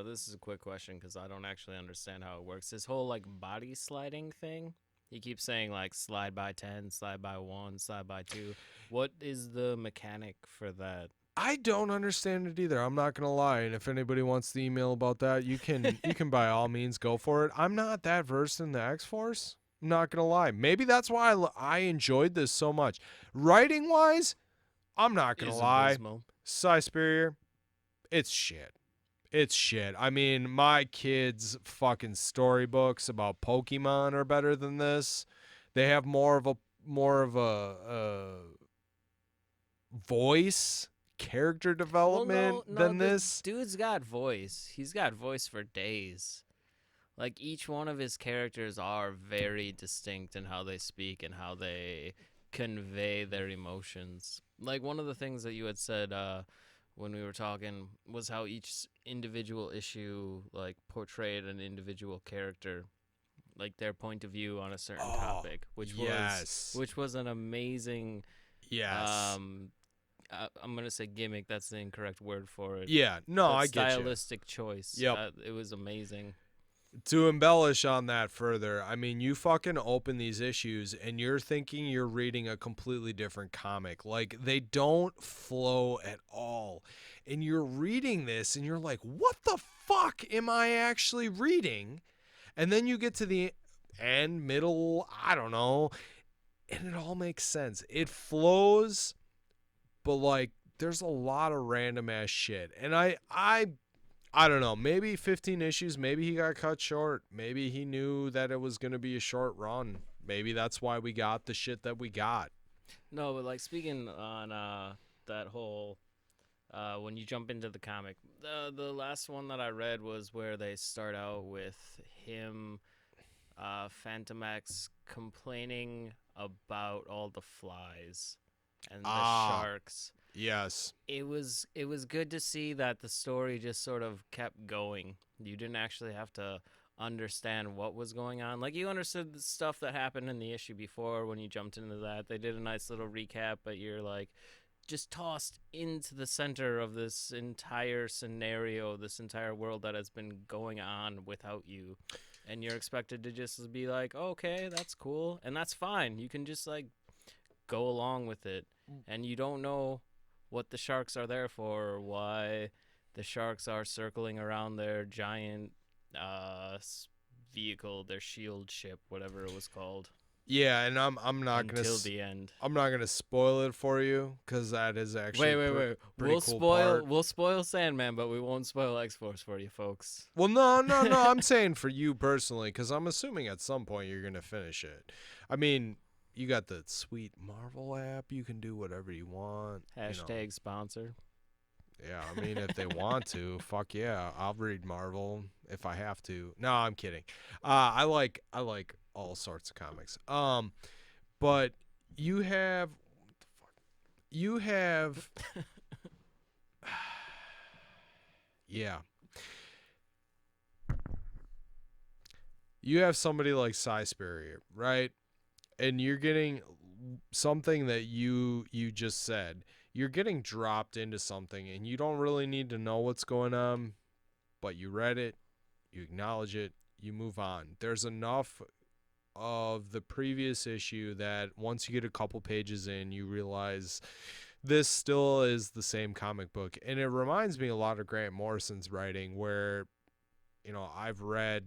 this is a quick question because I don't actually understand how it works. This whole like body sliding thing. He keeps saying like slide by 10, slide by 1, slide by 2. What is the mechanic for that? I don't understand it either. I'm not gonna lie. And if anybody wants to email about that, you can by all means go for it. I'm not that versed in the X-Force. I'm not gonna lie. Maybe that's why I enjoyed this so much. Writing wise, I'm not gonna lie. Cy Spurrier, it's shit. It's shit. I mean, my kids' fucking storybooks about Pokemon are better than this. They have more of a voice, character development than this. Dude's got voice. He's got voice for days. Like each one of his characters are very distinct in how they speak and how they convey their emotions. Like one of the things that you had said when we were talking was how each individual issue like portrayed an individual character, like their point of view on a certain topic, which was an amazing I'm gonna say gimmick. That's the incorrect word for it. Yeah, no, But I get you. stylistic choice. Yep. It was amazing. To embellish on that further, I mean, you fucking open these issues and you're thinking you're reading a completely different comic. Like, they don't flow at all. And you're reading this and you're like, what the fuck am I actually reading? And then you get to the end, middle, I don't know, and it all makes sense. It flows, but like, there's a lot of random ass shit. And I don't know, maybe 15 issues, maybe he got cut short. Maybe he knew that it was going to be a short run. Maybe that's why we got the shit that we got. No, but like speaking on that whole when you jump into the comic, the last one that I read was where they start out with him, Phantom X, complaining about all the flies and the sharks. Yes. It was good to see that the story just sort of kept going. You didn't actually have to understand what was going on. Like, you understood the stuff that happened in the issue before when you jumped into that. They did a nice little recap, but you're like just tossed into the center of this entire scenario, this entire world that has been going on without you. And you're expected to just be like, okay, that's cool. And that's fine. You can just like go along with it. And you don't know what the sharks are there for, or why the sharks are circling around their giant vehicle, their shield ship, whatever it was called. Yeah, and I'm not gonna until the end. I'm not gonna spoil it for you because that is actually wait. pretty We'll cool spoil part. we'll spoil Sandman, but we won't spoil X-Force for you folks. Well, no. I'm saying for you personally, because I'm assuming at some point you're gonna finish it. I mean, you got the sweet Marvel app. You can do whatever you want. Hashtag sponsor. Yeah, I mean, if they want to, fuck yeah, I'll read Marvel if I have to. No, I'm kidding. I like all sorts of comics. But you have, yeah. You have somebody like Cy Spurrier, right? And you're getting something that you just said. You're getting dropped into something and you don't really need to know what's going on, but you read it, you acknowledge it, you move on. There's enough of the previous issue that once you get a couple pages in, you realize this still is the same comic book. And it reminds me a lot of Grant Morrison's writing where, I've read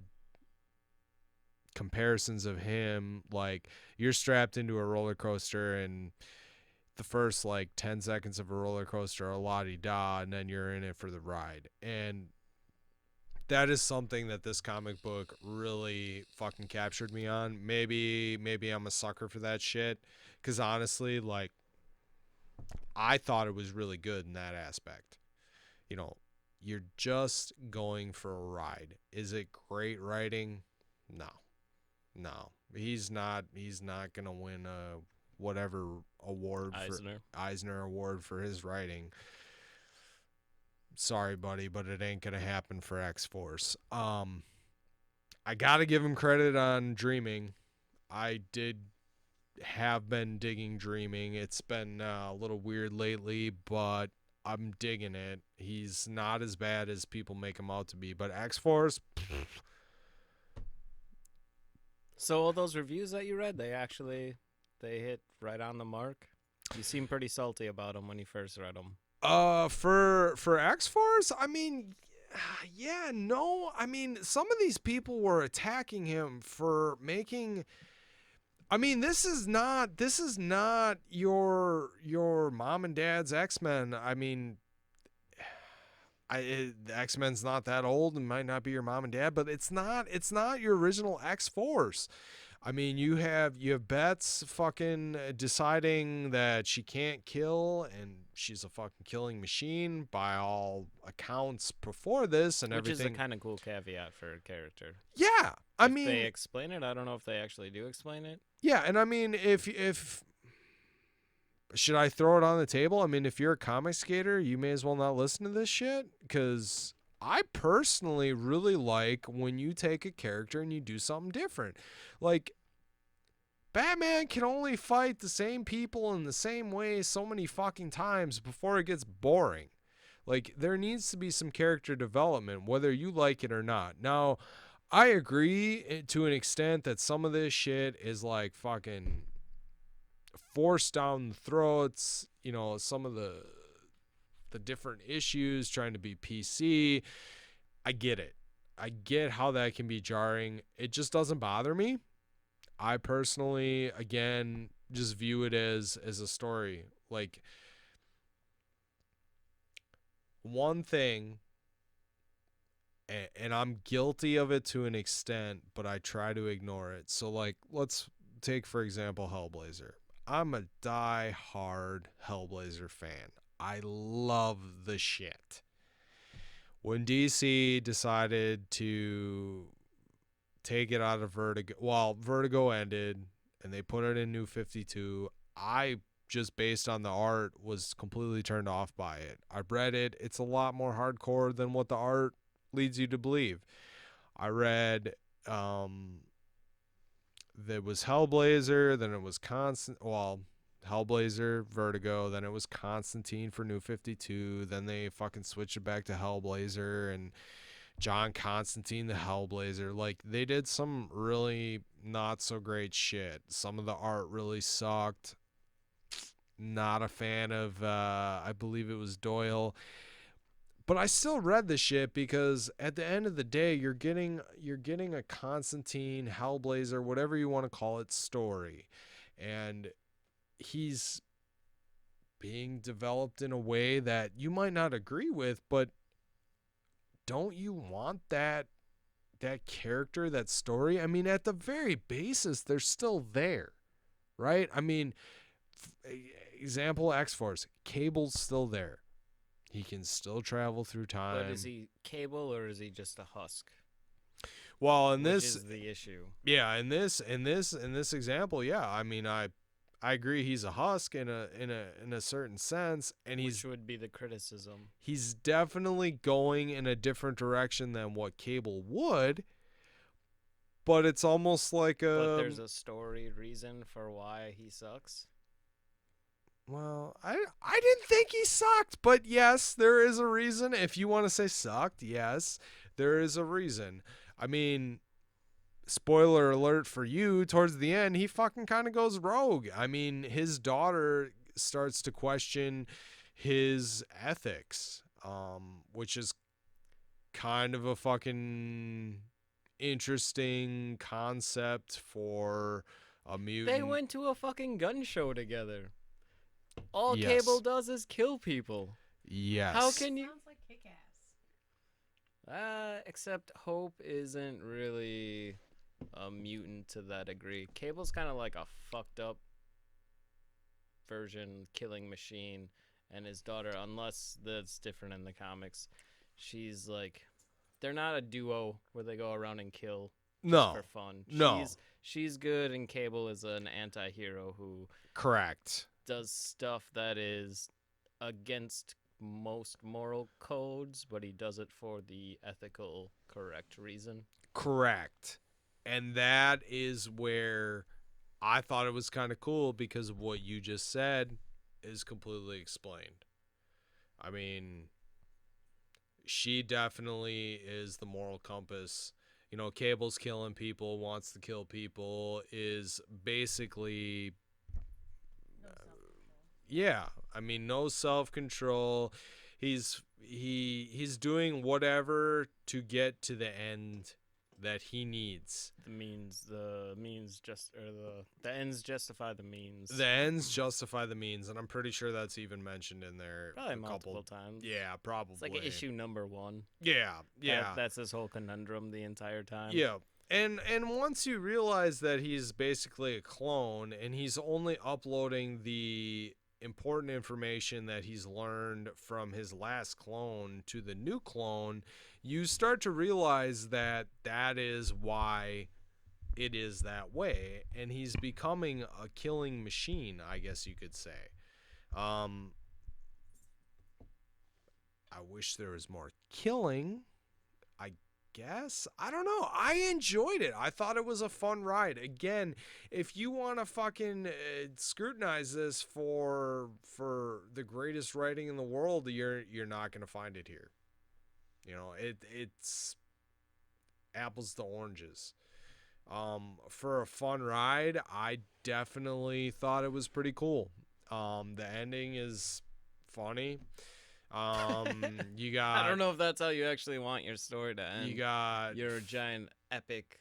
comparisons of him, like you're strapped into a roller coaster and the first like 10 seconds of a roller coaster are la-di-da, and then you're in it for the ride. And that is something that this comic book really fucking captured me on. Maybe I'm a sucker for that shit, because honestly, like, I thought it was really good in that aspect. You're just going for a ride. Is it great writing? No. He's not gonna win a whatever award Eisner Award for his writing. Sorry, buddy, but it ain't gonna happen for X-Force. I gotta give him credit on Dreaming. I have been digging Dreaming. It's been a little weird lately, but I'm digging it. He's not as bad as people make him out to be, but X-Force. So all those reviews that you read, they hit right on the mark. You seem pretty salty about them when you first read them. For X-Force, I mean, yeah, no. I mean, some of these people were attacking him for making. I mean, this is not your mom and dad's X-Men. I mean, X-Men's not that old and might not be your mom and dad, but it's not your original X-Force. I mean, you have Bets fucking deciding that she can't kill, and she's a fucking killing machine by all accounts before this and Which everything. Which is a kind of cool caveat for a character. Yeah, I mean, they explain it. I don't know if they actually do explain it. Yeah, and I mean, if should I throw it on the table? I mean, if you're a comic skater, you may as well not listen to this shit, because I personally really like when you take a character and you do something different. Like, Batman can only fight the same people in the same way so many fucking times before it gets boring. Like, there needs to be some character development, whether you like it or not. Now, I agree to an extent that some of this shit is like fucking forced down the throats. You know, some of the different issues trying to be PC. I get it. I get how that can be jarring. It just doesn't bother me. I personally, again, just view it as a story. Like, one thing, and I'm guilty of it to an extent, but I try to ignore it. So, like, let's take, for example, Hellblazer. I'm a die-hard Hellblazer fan. I love the shit. When DC decided to take it out of Vertigo, well, Vertigo ended, and they put it in New 52, I just based on the art was completely turned off by it. I read it. It's a lot more hardcore than what the art leads you to believe. I read there was Hellblazer, then it was Hellblazer, Vertigo, then it was Constantine for New 52, then they fucking switched it back to Hellblazer and John Constantine the Hellblazer. Like, they did some really not so great shit. Some of the art really sucked. Not a fan of I believe it was Doyle. But I still read the shit because at the end of the day, you're getting a Constantine, Hellblazer, whatever you want to call it, story. And he's being developed in a way that you might not agree with, but don't you want that character, that story? I mean, at the very basis, they're still there, right? I mean, example, X-Force, Cable's still there. He can still travel through time. But is he Cable or is he just a husk? Well, in Which this is the issue. Yeah, in this example, yeah. I mean, I agree he's a husk in a certain sense, and Which would be the criticism. He's definitely going in a different direction than what Cable would. But it's almost like But there's a story reason for why he sucks. Well, I didn't think he sucked, but yes, there is a reason. If you want to say sucked, yes, there is a reason. I mean, spoiler alert for you, towards the end, he fucking kind of goes rogue. I mean, his daughter starts to question his ethics, which is kind of a fucking interesting concept for a mutant. They went to a fucking gun show together. All Yes. Cable does is kill people. Yes. How can you? Sounds like Kick-Ass. Except Hope isn't really a mutant to that degree. Cable's kind of like a fucked up version killing machine, and his daughter, unless that's different in the comics, she's like, they're not a duo where they go around and kill No. for fun. No. She's good, and Cable is an anti-hero who Correct. does stuff that is against most moral codes, but he does it for the ethical correct reason. Correct. And that is where I thought it was kind of cool, because what you just said is completely explained. I mean, she definitely is the moral compass. You know, Cable's killing people, wants to kill people, is basically No self-control. yeah, I mean, no self-control. He's doing whatever to get to the end that he needs. The ends justify the means. The ends justify the means, and I'm pretty sure that's even mentioned in there Probably a multiple couple. times. Yeah, probably. It's like issue number 1. Yeah, yeah, That's his whole conundrum the entire time. yeah. And once you realize that he's basically a clone, and he's only uploading the important information that he's learned from his last clone to the new clone, you start to realize that that is why it is that way, and he's becoming a killing machine, I guess you could say. I wish there was more killing. I guess. I don't know. I enjoyed it. I thought it was a fun ride. Again, if you want to fucking scrutinize this for the greatest writing in the world, you're not going to find it here. You know, it's apples to oranges. For a fun ride, I definitely thought it was pretty cool. The ending is funny. You got I don't know if that's how you actually want your story to end. you got You're a giant epic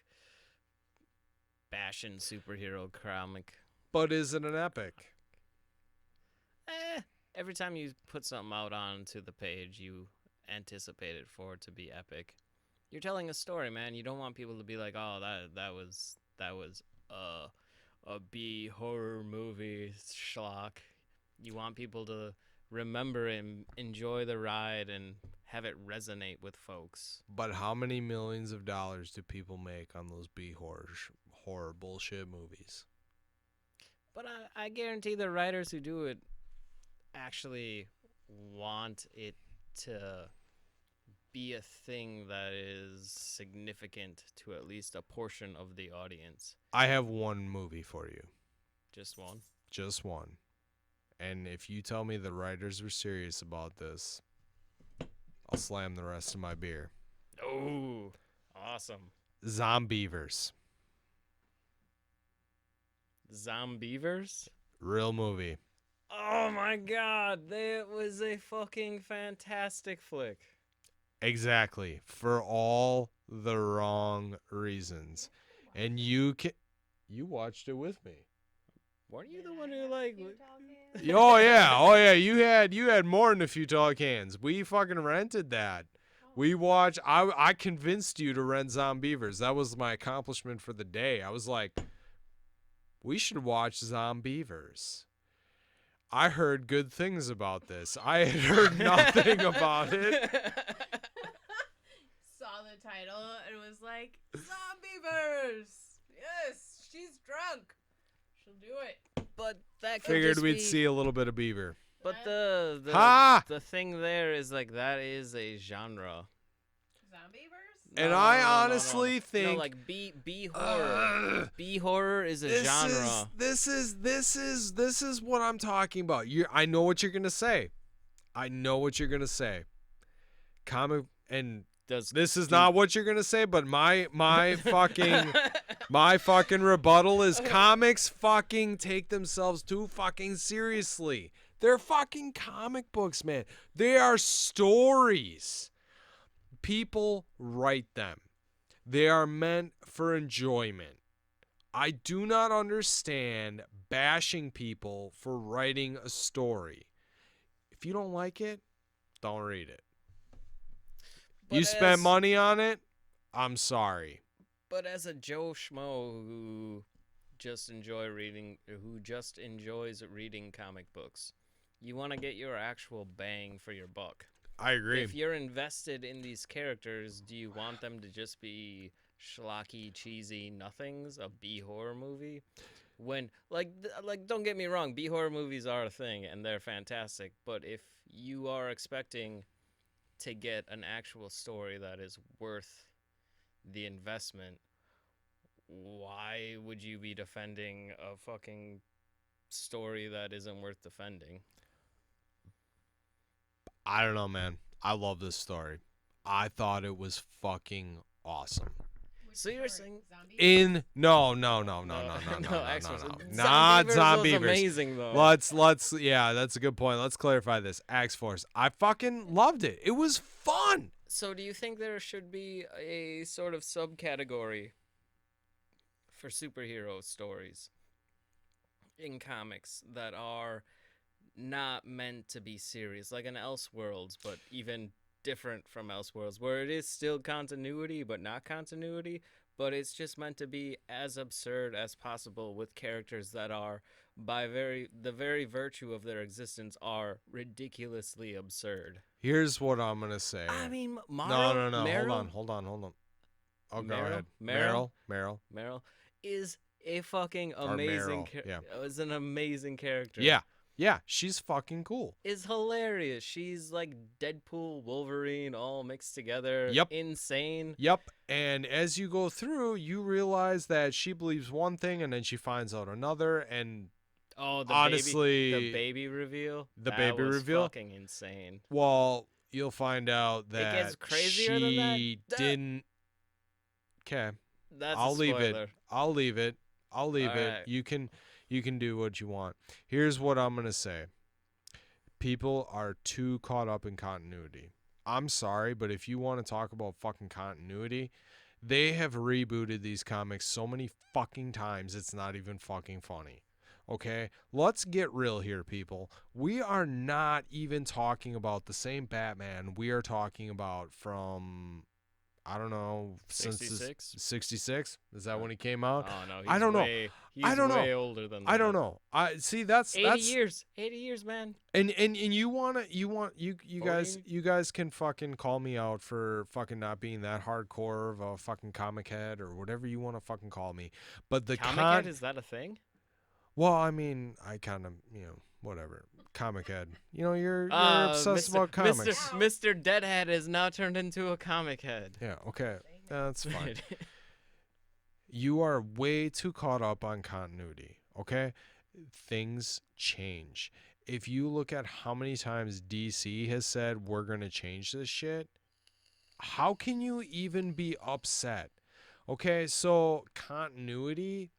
bashing superhero comic. but is it an epic? Every time you put something out onto the page, you anticipate it for it to be epic. You're telling a story, man. You don't want people to be like, "Oh, that was a B horror movie schlock." You want people to remember and enjoy the ride and have it resonate with folks. But how many millions of dollars do people make on those B horror bullshit movies? But I guarantee the writers who do it actually want it to be a thing that is significant to at least a portion of the audience. I have one movie for you. Just one. Just one. And if you tell me the writers were serious about this, I'll slam the rest of my beer. Oh, awesome. Zombievers. Zombievers? Real movie. Oh my god, that was a fucking fantastic flick. Exactly. For all the wrong reasons. And you watched it with me. Weren't you the one who like? Oh yeah. You had more than a few tall cans. We fucking rented that. We watched. I convinced you to rent Zombievers. That was my accomplishment for the day. I was like, we should watch Zombievers. I heard good things about this. I had heard nothing about it. Saw the title and was like, Zombievers! Yes, she's drunk. She'll do it. But that could Figured just we'd be, see a little bit of Beaver. But Ha! the thing there is like that is a genre. Zombievers? And No, I no, honestly no, think like B horror. B horror is a genre. This is what I'm talking about. I know what you're gonna say. Comic and this is not what you're gonna say, but my fucking rebuttal is comics fucking take themselves too fucking seriously. They're fucking comic books, man. They are stories. People write them. They are meant for enjoyment. I do not understand bashing people for writing a story. If you don't like it, don't read it. But You spent money on it? I'm sorry. But as a Joe Schmo who just enjoys reading comic books, you want to get your actual bang for your buck. I agree. If you're invested in these characters, do you want them to just be schlocky, cheesy nothings, a B horror movie? When don't get me wrong, B horror movies are a thing and they're fantastic, but if you are expecting to get an actual story that is worth the investment, why would you be defending a fucking story that isn't worth defending? I don't know, man. I love this story. I thought it was fucking awesome. So you're saying No, X-Force. not Was Zombievers. amazing though. Let's yeah, that's a good point. Let's clarify this. X-Force. I fucking loved it. It was fun. So do you think there should be a sort of subcategory for superhero stories in comics that are not meant to be serious, like an Elseworlds, but even different from Elseworlds, where it is still continuity but not continuity, but it's just meant to be as absurd as possible with characters that are, by the very virtue of their existence, are ridiculously absurd. Here's what I'm gonna say. I mean, No. Meryl, Hold on. Oh, go Meryl? ahead. Meryl? Meryl. is a fucking Or amazing Meryl, yeah. is an amazing character. Yeah. Yeah, she's fucking cool. is hilarious. She's like Deadpool, Wolverine, all mixed together. Yep. Insane. Yep. And as you go through, you realize that she believes one thing and then she finds out another. And Oh, honestly, the baby reveal. the That baby was reveal? fucking insane. well, you'll find out that gets crazier than that? she That- didn't. Okay. That's I'll a leave spoiler. it. I'll leave it. All right. You can do what you want. Here's what I'm gonna say. People are too caught up in continuity. I'm sorry, but if you want to talk about fucking continuity, they have rebooted these comics so many fucking times it's not even fucking funny. Okay? Let's get real here, people. We are not even talking about the same Batman we are talking about from, I don't know, since 66? 66? Is that when he came out? Oh no, he's I don't know. He's I don't know. way older than that. I don't know. I see that's 80 years. 80 years, man. and you guys can fucking call me out for fucking not being that hardcore of a fucking comic head or whatever you want to fucking call me. But the Comic head, is that a thing? well, I mean, I kind of, whatever. Comic head. You're obsessed about comics. Mr. Deadhead is now turned into a comic head. Yeah, okay. That's fine. You are way too caught up on continuity, okay? Things change. If you look at how many times DC has said, we're going to change this shit, how can you even be upset? Okay, so continuity,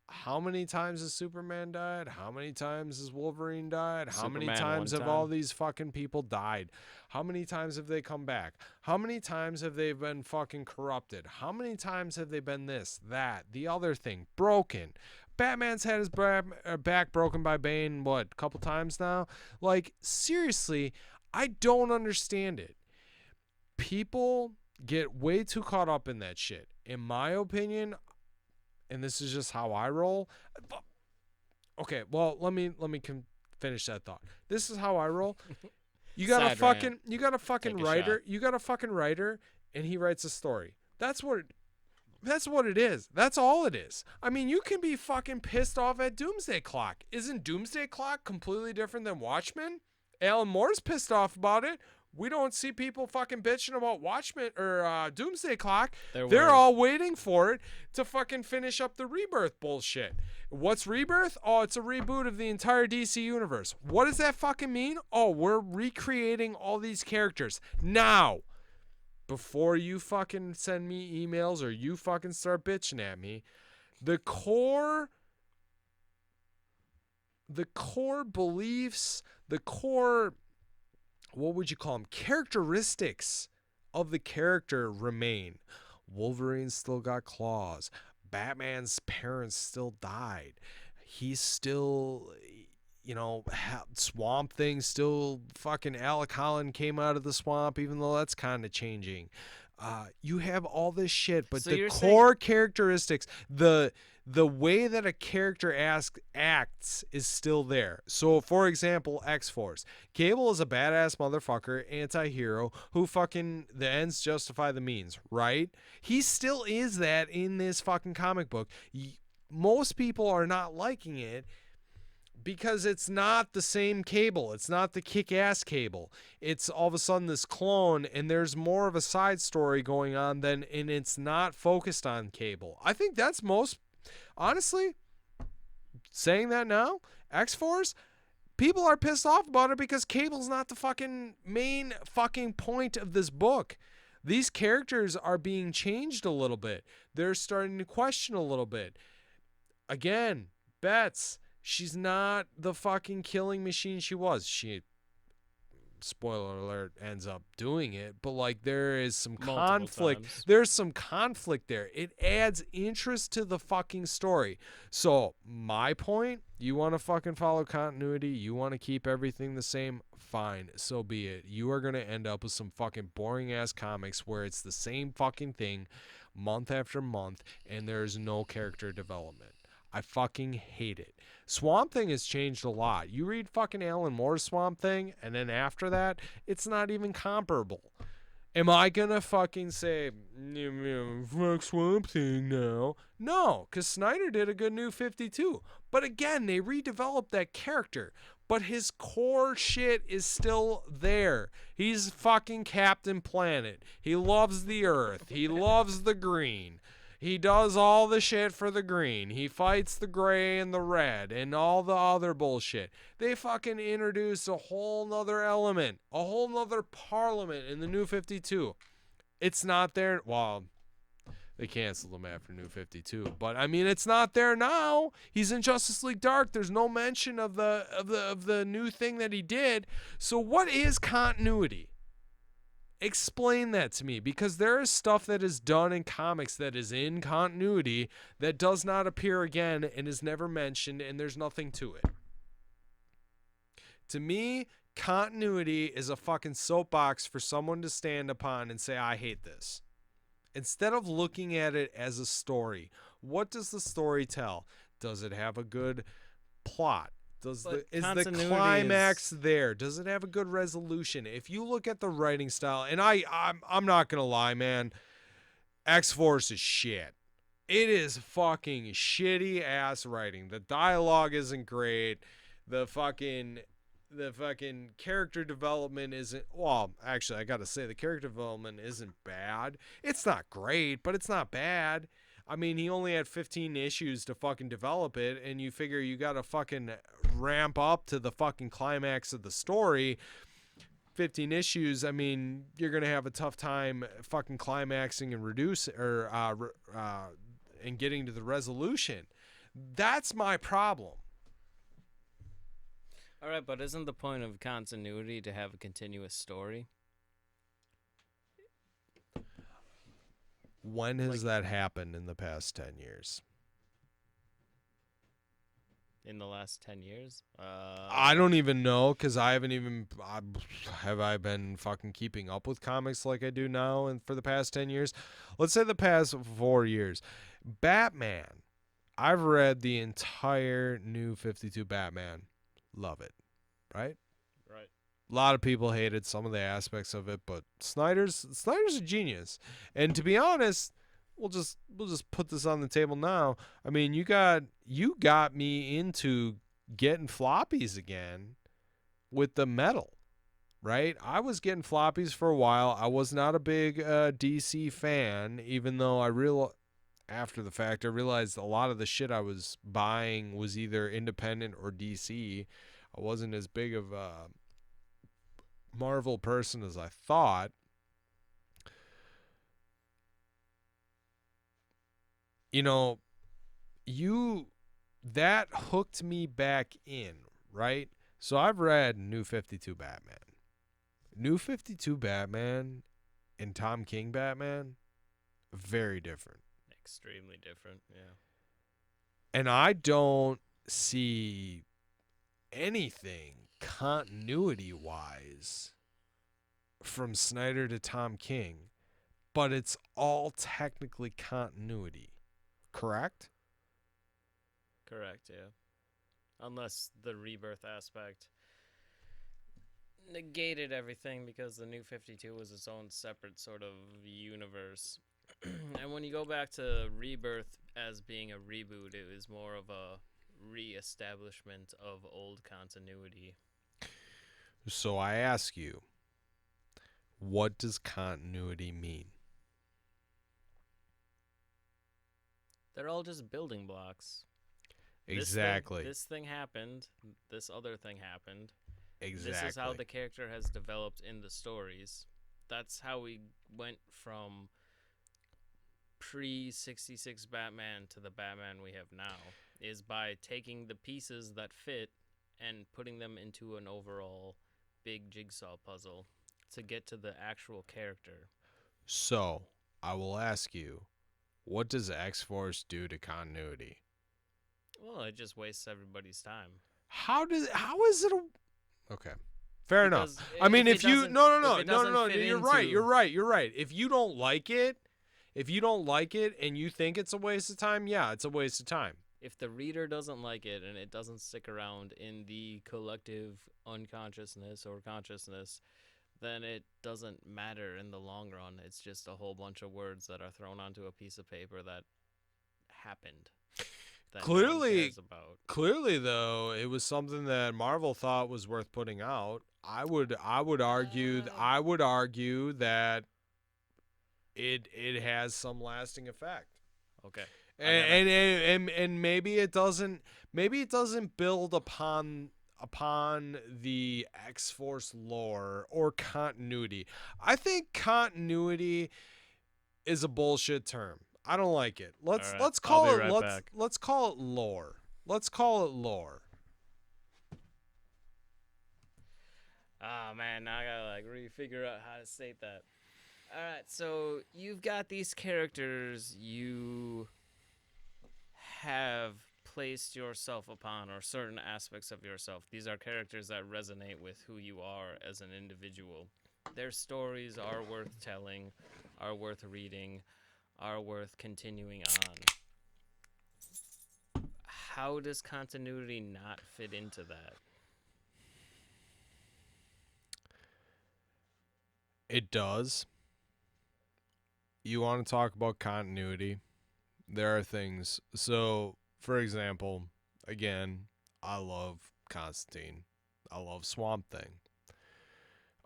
how many times has Superman died? How many times has Wolverine died? How many Superman times one have all time. these fucking people died? How many times have they come back? How many times have they been fucking corrupted? How many times have they been this, that, the other thing, broken? Batman's had his back broken by Bane, what, a couple times now? Like, seriously, I don't understand it. People get way too caught up in that shit. In my opinion, and this is just how I roll. Okay, well, let me finish that thought. This is how I roll. You got a Side fucking Take a writer. shot. You got a fucking writer, and he writes a story. That's what it is. That's all it is. I mean, you can be fucking pissed off at Doomsday Clock. Isn't Doomsday Clock completely different than Watchmen? Alan Moore's pissed off about it. We don't see people fucking bitching about Watchmen or Doomsday Clock. They're all waiting for it to fucking finish up the Rebirth bullshit. What's Rebirth? Oh, it's a reboot of the entire DC universe. What does that fucking mean? Oh, we're recreating all these characters. Now, before you fucking send me emails or you fucking start bitching at me, the core beliefs, what would you call them? Characteristics of the character remain. Wolverine still got claws. Batman's parents still died. He's still, Swamp Thing still fucking Alec Holland came out of the swamp, even though that's kind of changing. You have all this shit, but So the you're core characteristics, the way that a character acts is still there. So, for example, X-Forrce. Cable is a badass motherfucker, anti-hero, who fucking, the ends justify the means, right? He still is that in this fucking comic book. Most people are not liking it because it's not the same Cable. It's not the kick-ass Cable. It's all of a sudden this clone, and there's more of a side story going on and it's not focused on Cable. I think that's honestly, saying that now, X-Force, people are pissed off about it because Cable's not the fucking main fucking point of this book. These characters are being changed a little bit. They're starting to question a little bit. Again, Bets, she's not the fucking killing machine she was. She, spoiler alert, ends up doing it, but like there is some Multiple conflict. times. There's some conflict there. It adds interest to the fucking story. So my point, you want to fucking follow continuity, you want to keep everything the same, fine, so be it. You are going to end up with some fucking boring ass comics where it's the same fucking thing month after month and there's no character development. I fucking hate it. Swamp Thing has changed a lot. You read fucking Alan Moore's Swamp Thing, and then after that, it's not even comparable. Am I gonna fucking say fuck Swamp Thing now? No, because Snyder did a good New 52. But again, they redeveloped that character. But his core shit is still there. He's fucking Captain Planet. He loves the Earth. He loves the green. He does all the shit for the green. He fights the gray and the red and all the other bullshit. They fucking introduced a whole nother element, a whole nother parliament in the New 52. It's not there. Well, they canceled him after New 52, but I mean, it's not there now. He's in Justice League Dark. There's no mention of the new thing that he did. So what is continuity? Explain that to me, because there is stuff that is done in comics that is in continuity that does not appear again and is never mentioned, and there's nothing to it. To me, continuity is a fucking soapbox for someone to stand upon and say, I hate this. Instead of looking at it as a story, what does the story tell? Does it have a good plot? Is the climax there? Does it have a good resolution? If you look at the writing style, and I'm not gonna lie, man, X-Forrce is shit. It is fucking shitty ass writing. The dialogue isn't great. The fucking character development isn't, well, actually I gotta say the character development isn't bad. It's not great, but it's not bad. I mean, he only had 15 issues to fucking develop it, and you figure you gotta fucking ramp up to the fucking climax of the story. 15 issues, I mean, you're gonna have a tough time fucking climaxing and and getting to the resolution. That's my problem. All right, but isn't the point of continuity to have a continuous story? When has that happened in the past 10 years? In the last 10 years? I don't even know, because I haven't even... have I been fucking keeping up with comics like I do now and for the past 10 years? Let's say the past 4 years. Batman. I've read the entire New 52 Batman. Love it. Right? Right. A lot of people hated some of the aspects of it, but Snyder's a genius. And to be honest, we'll just put this on the table now. I mean, you got me into getting floppies again with the metal, right? I was getting floppies for a while. I was not a big DC fan, even though after the fact I realized a lot of the shit I was buying was either independent or DC. I wasn't as big of a Marvel person as I thought. You know, that hooked me back in, right? So I've read New 52 Batman. New 52 Batman and Tom King Batman, very different. Extremely different, yeah. And I don't see anything continuity-wise from Snyder to Tom King, but it's all technically continuity, correct? Correct, yeah. Unless the rebirth aspect negated everything, because the New 52 was its own separate sort of universe. And when you go back to rebirth as being a reboot, it was more of a re-establishment of old continuity. So I ask you, what does continuity mean? They're all just building blocks. Exactly. This thing happened. This other thing happened. Exactly. This is how the character has developed in the stories. That's how we went from pre-66 Batman to the Batman we have now, is by taking the pieces that fit and putting them into an overall big jigsaw puzzle to get to the actual character. So, I will ask you, what does X-Forrce do to continuity? Well, it just wastes everybody's time. How is it okay. Fair enough. Because I mean, if you no, fit you're right. If you don't like it and you think it's a waste of time, yeah, it's a waste of time. If the reader doesn't like it and it doesn't stick around in the collective unconsciousness or consciousness, then it doesn't matter in the long run. It's just a whole bunch of words that are thrown onto a piece of paper that happened. That no one Clearly, cares about. clearly though, it was something that Marvel thought was worth putting out. I would argue that it has some lasting effect. Okay. And maybe it doesn't build upon the X-Force lore or continuity. I think continuity is a bullshit term. I don't like it. Let's All right, let's I'll call be it right back. let's call it lore. Let's call it lore. Oh man, now I gotta like refigure out how to state that. Alright, so you've got these characters you have placed yourself upon, or certain aspects of yourself. These are characters that resonate with who you are as an individual. Their stories are worth telling, are worth reading, are worth continuing on. How does continuity not fit into that? It does. You want to talk about continuity? There are things. So, for example, again, I love Constantine. I love Swamp Thing.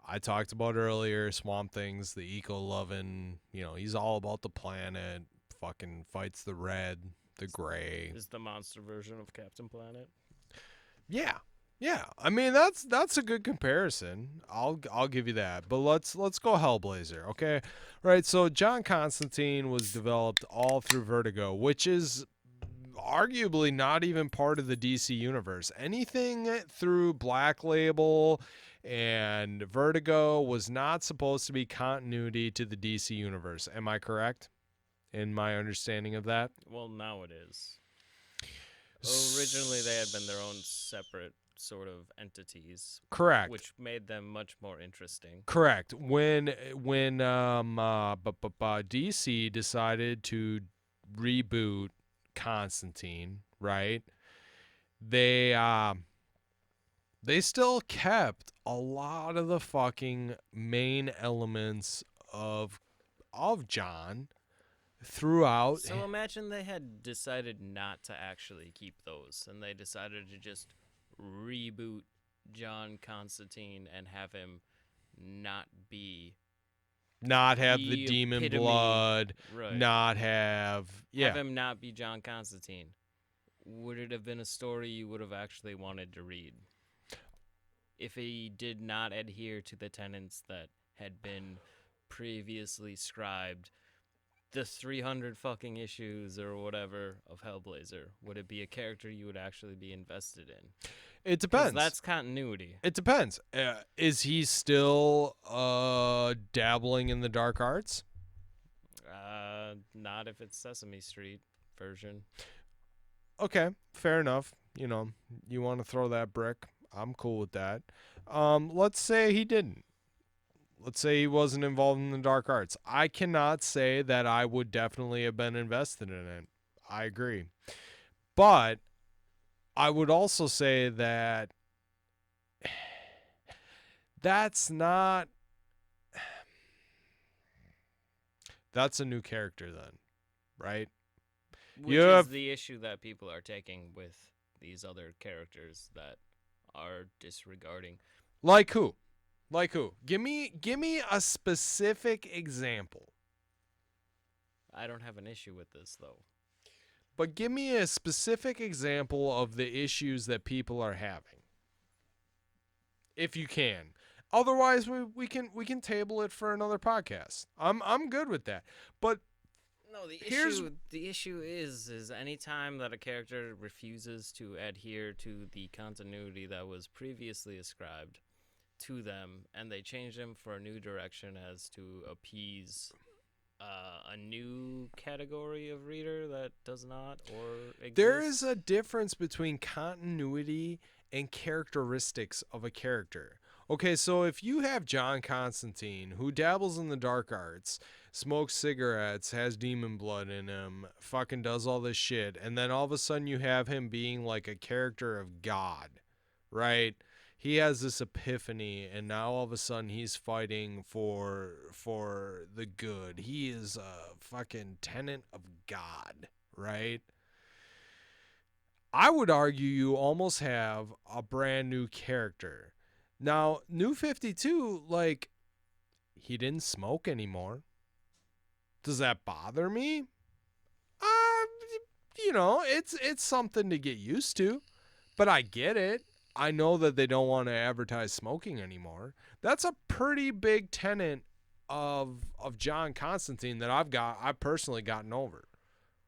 I talked about earlier, Swamp Thing's the eco-loving, he's all about the planet, fucking fights the red, the gray. Is the monster version of Captain Planet? Yeah. Yeah. I mean, that's a good comparison. I'll give you that. But let's go Hellblazer, okay? Right, so John Constantine was developed all through Vertigo, which is arguably not even part of the DC universe. Anything through Black Label and Vertigo was not supposed to be continuity to the DC universe. Am I correct in my understanding of that? Well, now it is. Originally, they had been their own separate sort of entities. Correct. Which made them much more interesting. Correct. When DC decided to reboot Constantine, right? They still kept a lot of the fucking main elements of John throughout. So imagine they had decided not to actually keep those, and they decided to just reboot John Constantine and have him not have the the demon epitome, blood, right. not have Have him not be John Constantine. Would it have been a story you would have actually wanted to read? If he did not adhere to the tenets that had been previously scribed, the 300 fucking issues or whatever of Hellblazer, would it be a character you would actually be invested in? It depends. That's continuity. It depends. Is he still dabbling in the dark arts? Not if it's Sesame Street version. Okay, fair enough. You want to throw that brick. I'm cool with that. Let's say he didn't. Let's say he wasn't involved in the dark arts. I cannot say that I would definitely have been invested in it. I agree. But I would also say that that's a new character then, right? Which is the issue that people are taking with these other characters that are disregarding. Like who? Give me a specific example. I don't have an issue with this though. But give me a specific example of the issues that people are having. If you can. Otherwise we can table it for another podcast. I'm good with that. But no, the issue is any time that a character refuses to adhere to the continuity that was previously ascribed to them, and they change them for a new direction as to appease a new category of reader that does not or exist. There is a difference between continuity and characteristics of a character. Okay, so if you have John Constantine, who dabbles in the dark arts, smokes cigarettes, has demon blood in him, fucking does all this shit, and then all of a sudden you have him being like a character of God, right? he has this epiphany, and now all of a sudden he's fighting for the good. He is a fucking tenant of God, right? I would argue you almost have a brand new character. Now, New 52, like, he didn't smoke anymore. Does that bother me? It's something to get used to, but I get it. I know that they don't want to advertise smoking anymore. That's a pretty big tenet of John Constantine that I've personally gotten over.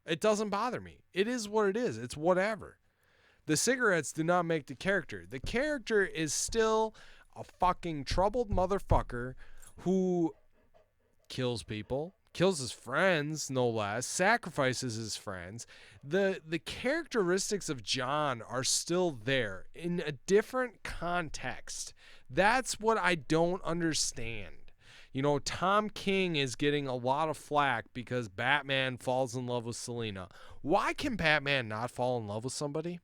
It doesn't bother me. It is what it is. It's whatever. The cigarettes do not make the character. The character is still a fucking troubled motherfucker who kills people, kills his friends, no less, sacrifices his friends. The characteristics of John are still there in a different context. That's what I don't understand. You know, Tom King is getting a lot of flack because Batman falls in love with Selina. Why can Batman not fall in love with somebody?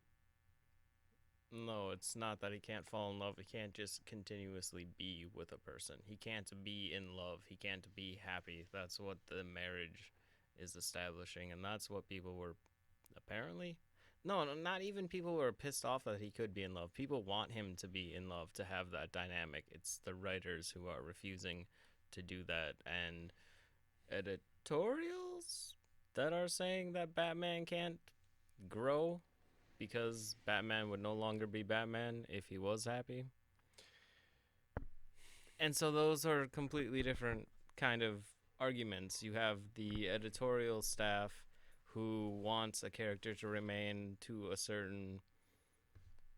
No, it's not that he can't fall in love. He can't just continuously be with a person. He can't be in love. He can't be happy. That's what the marriage is establishing, and that's what people were apparently... No, not even people were pissed off that he could be in love. People want him to be in love, to have that dynamic. It's the writers who are refusing to do that, and editorials that are saying that Batman can't grow because Batman would no longer be Batman if he was happy. And so those are completely different kind of arguments. You have the editorial staff who wants a character to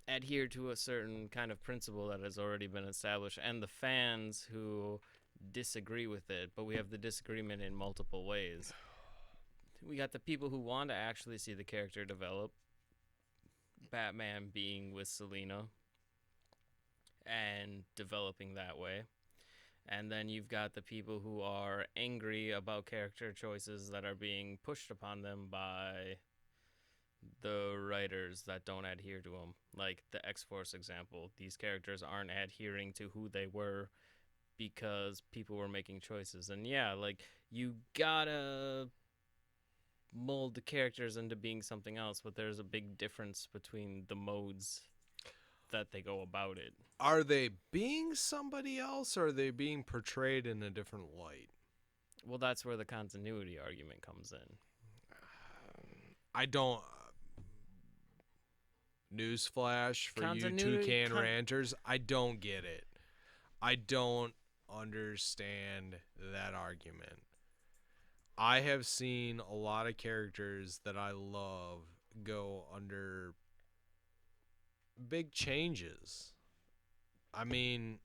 adhere to a certain kind of principle that has already been established, and the fans who disagree with it, but we have the disagreement in multiple ways. We got the people who want to actually see the character develop, Batman being with Selina and developing that way. And then you've got the people who are angry about character choices that are being pushed upon them by the writers that don't adhere to them. Like the X-Force example. These characters aren't adhering to who they were because people were making choices. And yeah, like, you gotta mold the characters into being something else, but there's a big difference between the modes that they go about it. Are they being somebody else, or are they being portrayed in a different light? Well, that's where the continuity argument comes in. I don't... Newsflash for you two-can ranters, I don't get it. I don't understand that argument. I have seen a lot of characters that I love go under big changes. I mean...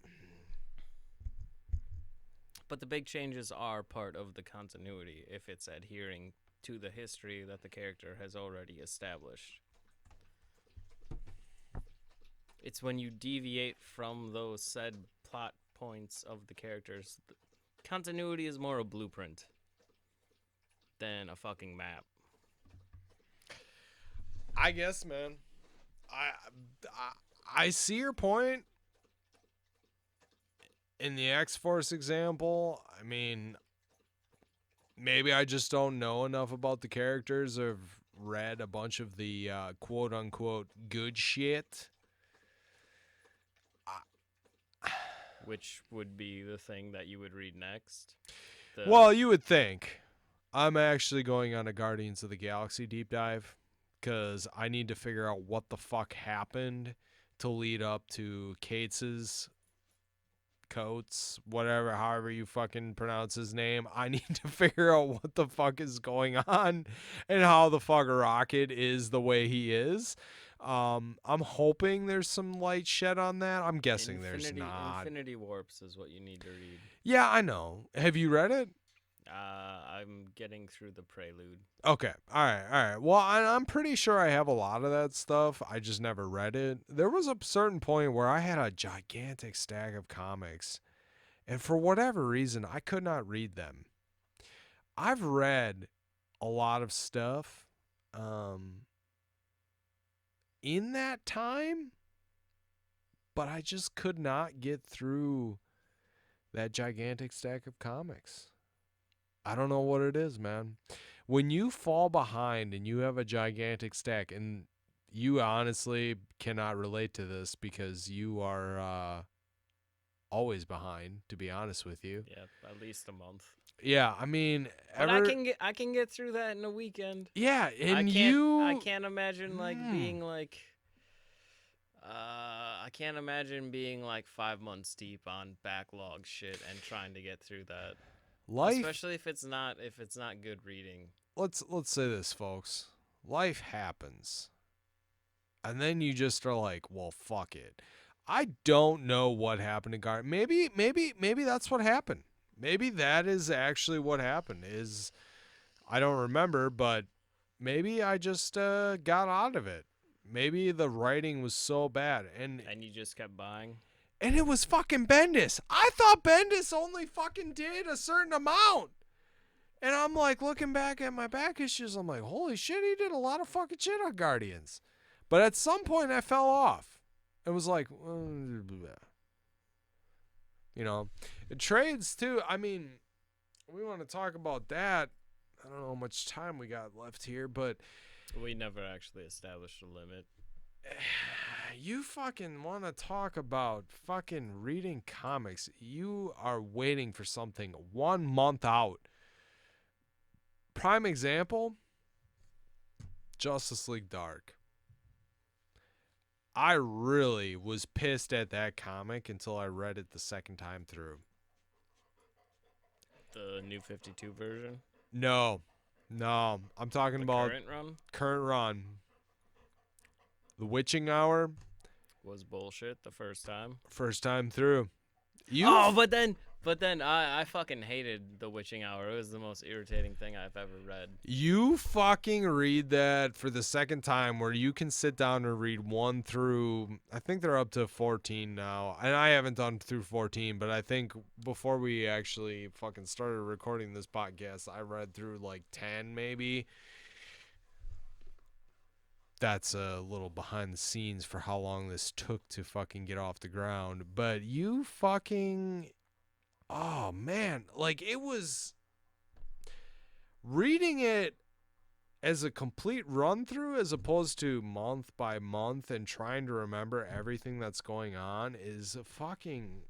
But the big changes are part of the continuity if it's adhering to the history that the character has already established. It's when you deviate from those said plot points of the characters. Continuity is more a blueprint than a fucking map. I guess, man. I see your point. In the X-Force example, I mean, maybe I just don't know enough about the characters or have read a bunch of the quote-unquote good shit. Which would be the thing that you would read next? Well, you would think. I'm actually going on a Guardians of the Galaxy deep dive because I need to figure out what the fuck happened to lead up to Coates, whatever, however you fucking pronounce his name. I need to figure out what the fuck is going on and how the fuck Rocket is the way he is. I'm hoping there's some light shed on that. I'm guessing there's not. Infinity Warps is what you need to read. Yeah, I know. Have you read it? I'm getting through the prelude. Okay. All right. Well, I'm pretty sure I have a lot of that stuff. I just never read it. There was a certain point where I had a gigantic stack of comics, and for whatever reason, I could not read them. I've read a lot of stuff in that time, but I just could not get through that gigantic stack of comics. I don't know what it is, man. When you fall behind and you have a gigantic stack, and you honestly cannot relate to this because you are always behind, to be honest with you. Yeah, at least a month. Yeah, I mean, But I can get through that in a weekend. Yeah, and I can't imagine being like I can't imagine being like 5 months deep on backlog shit and trying to get through that. life. Especially if it's not good reading. Let's say this, folks. Life happens, and then you just are like, well, fuck it. I don't know what happened to Gar. Maybe that's what happened. Maybe that is actually what happened. Is I don't remember, but maybe I just got out of it. Maybe the writing was so bad, and you just kept buying. And it was fucking Bendis. I thought Bendis only fucking did a certain amount. And I'm like looking back at my back issues. I'm like, holy shit, he did a lot of fucking shit on Guardians. But at some point I fell off. It was like, trades too. I mean, we want to talk about that. I don't know how much time we got left here, but we never actually established a limit. You fucking want to talk about fucking reading comics. You are waiting for something 1 month out. Prime example, Justice League Dark. I really was pissed at that comic until I read it the second time through. The New 52 version? No, I'm talking about current run. The Witching Hour was bullshit the first time. First time through. But then I fucking hated The Witching Hour. It was the most irritating thing I've ever read. You fucking read that for the second time, where you can sit down and read 1 through, I think they're up to 14 now. And I haven't done through 14, but I think before we actually fucking started recording this podcast, I read through like 10 maybe. That's a little behind the scenes for how long this took to fucking get off the ground. But you fucking, oh man, like it was reading it as a complete run through as opposed to month by month and trying to remember everything that's going on is a fucking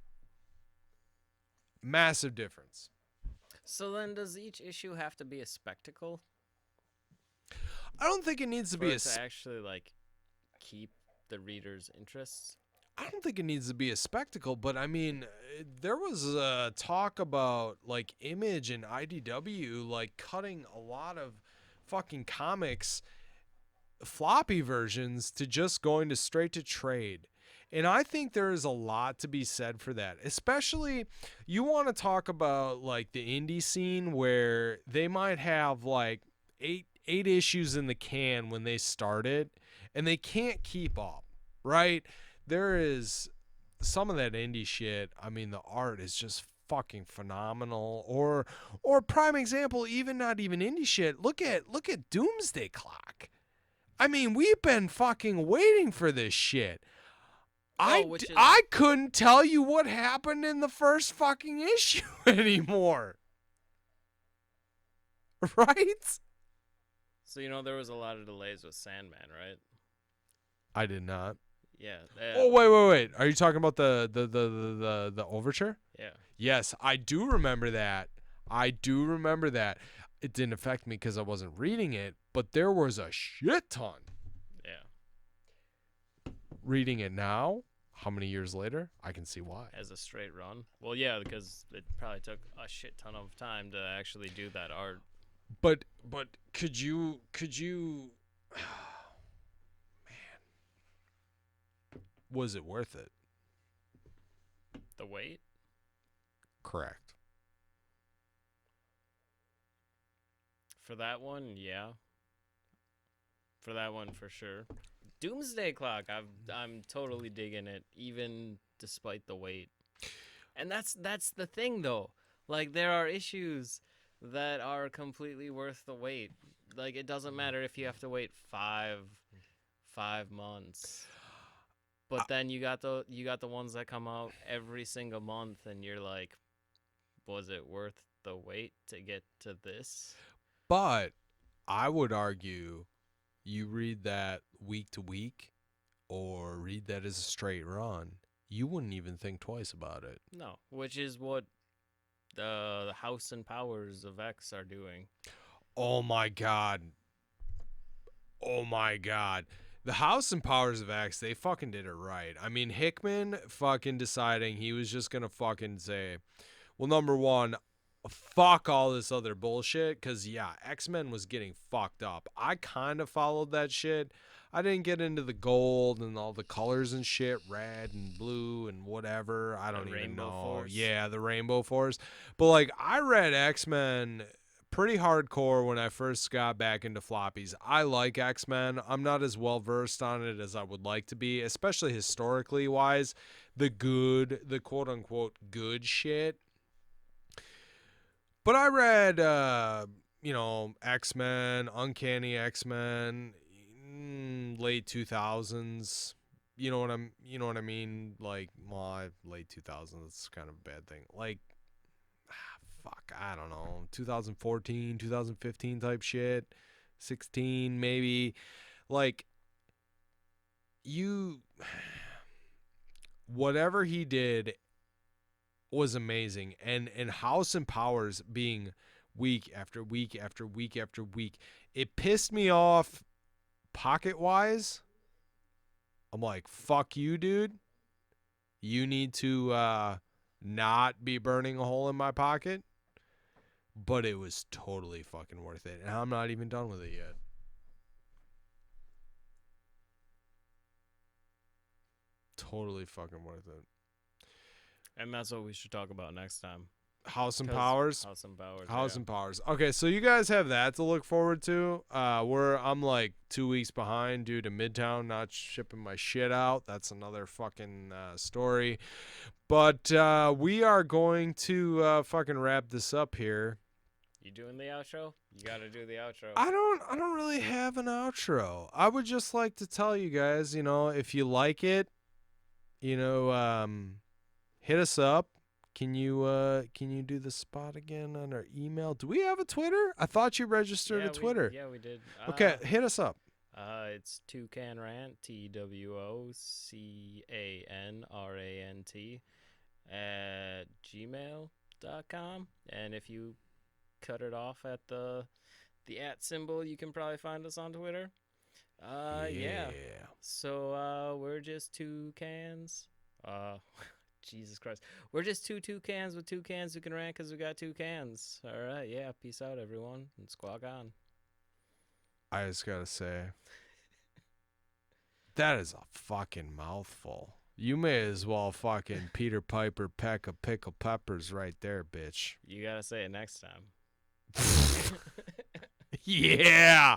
massive difference. So then does each issue have to be a spectacle? I don't think it needs to be to actually like keep the reader's interests. I don't think it needs to be a spectacle, but I mean, there was talk about like Image and IDW like cutting a lot of fucking comics floppy versions to just going to straight to trade. And I think there is a lot to be said for that. Especially you want to talk about like the indie scene where they might have like eight issues in the can when they started and they can't keep up, right? There is some of that indie shit. I mean, the art is just fucking phenomenal. Or prime example, even not even indie shit. Look at Doomsday Clock. I mean, we've been fucking waiting for this shit. I couldn't tell you what happened in the first fucking issue anymore. Right? So there was a lot of delays with Sandman, right? I did not. Yeah. Oh wait! Are you talking about the overture? Yeah. Yes, I do remember that. It didn't affect me because I wasn't reading it, but there was a shit ton. Yeah. Reading it now, how many years later? I can see why. As a straight run. Well, yeah, because it probably took a shit ton of time to actually do that art. But could you man, was it worth it? The wait? Correct. For that one, yeah. For that one, for sure. Doomsday Clock, I'm totally digging it, even despite the wait. And that's the thing, though. Like, there are issues that are completely worth the wait. Like, it doesn't matter if you have to wait five months. But then you got the ones that come out every single month, and you're like, was it worth the wait to get to this? But I would argue you read that week to week or read that as a straight run, you wouldn't even think twice about it. No, which is what the House and Powers of X are doing. Oh my god. Oh my god. The House and Powers of X, they fucking did it right. I mean, Hickman fucking deciding he was just gonna fucking say, well, number one, fuck all this other bullshit, because, yeah, X-Men was getting fucked up. I kind of followed that shit. I didn't get into the gold and all the colors and shit, red and blue and whatever. I don't even Rainbow know. Force. Yeah, the Rainbow Force. But, like, I read X-Men pretty hardcore when I first got back into floppies. I like X-Men. I'm not as well versed on it as I would like to be, especially historically wise. The quote unquote good shit. But I read, X-Men, Uncanny X-Men, late 2000s. You know what I mean? Like, well, late 2000s. That's kind of a bad thing. Like, I don't know, 2014, 2015 type shit, 16 maybe. Like, whatever he did was amazing. And House and Powers being week after week after week after week, it pissed me off pocket-wise. I'm like, fuck you, dude. You need to not be burning a hole in my pocket. But it was totally fucking worth it. And I'm not even done with it yet. Totally fucking worth it. And that's what we should talk about next time. House and Powers. House and Powers. House and Powers. Okay, so you guys have that to look forward to. I'm like 2 weeks behind due to Midtown not shipping my shit out. That's another fucking story. But we are going to fucking wrap this up here. You doing the outro? You got to do the outro. I don't really have an outro. I would just like to tell you guys, if you like it, hit us up. Can you do the spot again on our email? Do we have a Twitter? I thought you registered a Twitter. We did. Okay, hit us up. It's Toucan Rant, TWOCANRANT @gmail.com. And if you cut it off at the @ symbol, you can probably find us on Twitter. Yeah. So we're just two cans. Jesus Christ. We're just two cans with two cans who can rant because we got two cans. All right, yeah. Peace out, everyone, and squawk on. I just gotta say, that is a fucking mouthful. You may as well fucking Peter Piper peck a pickled peppers right there, bitch. You gotta say it next time. Yeah.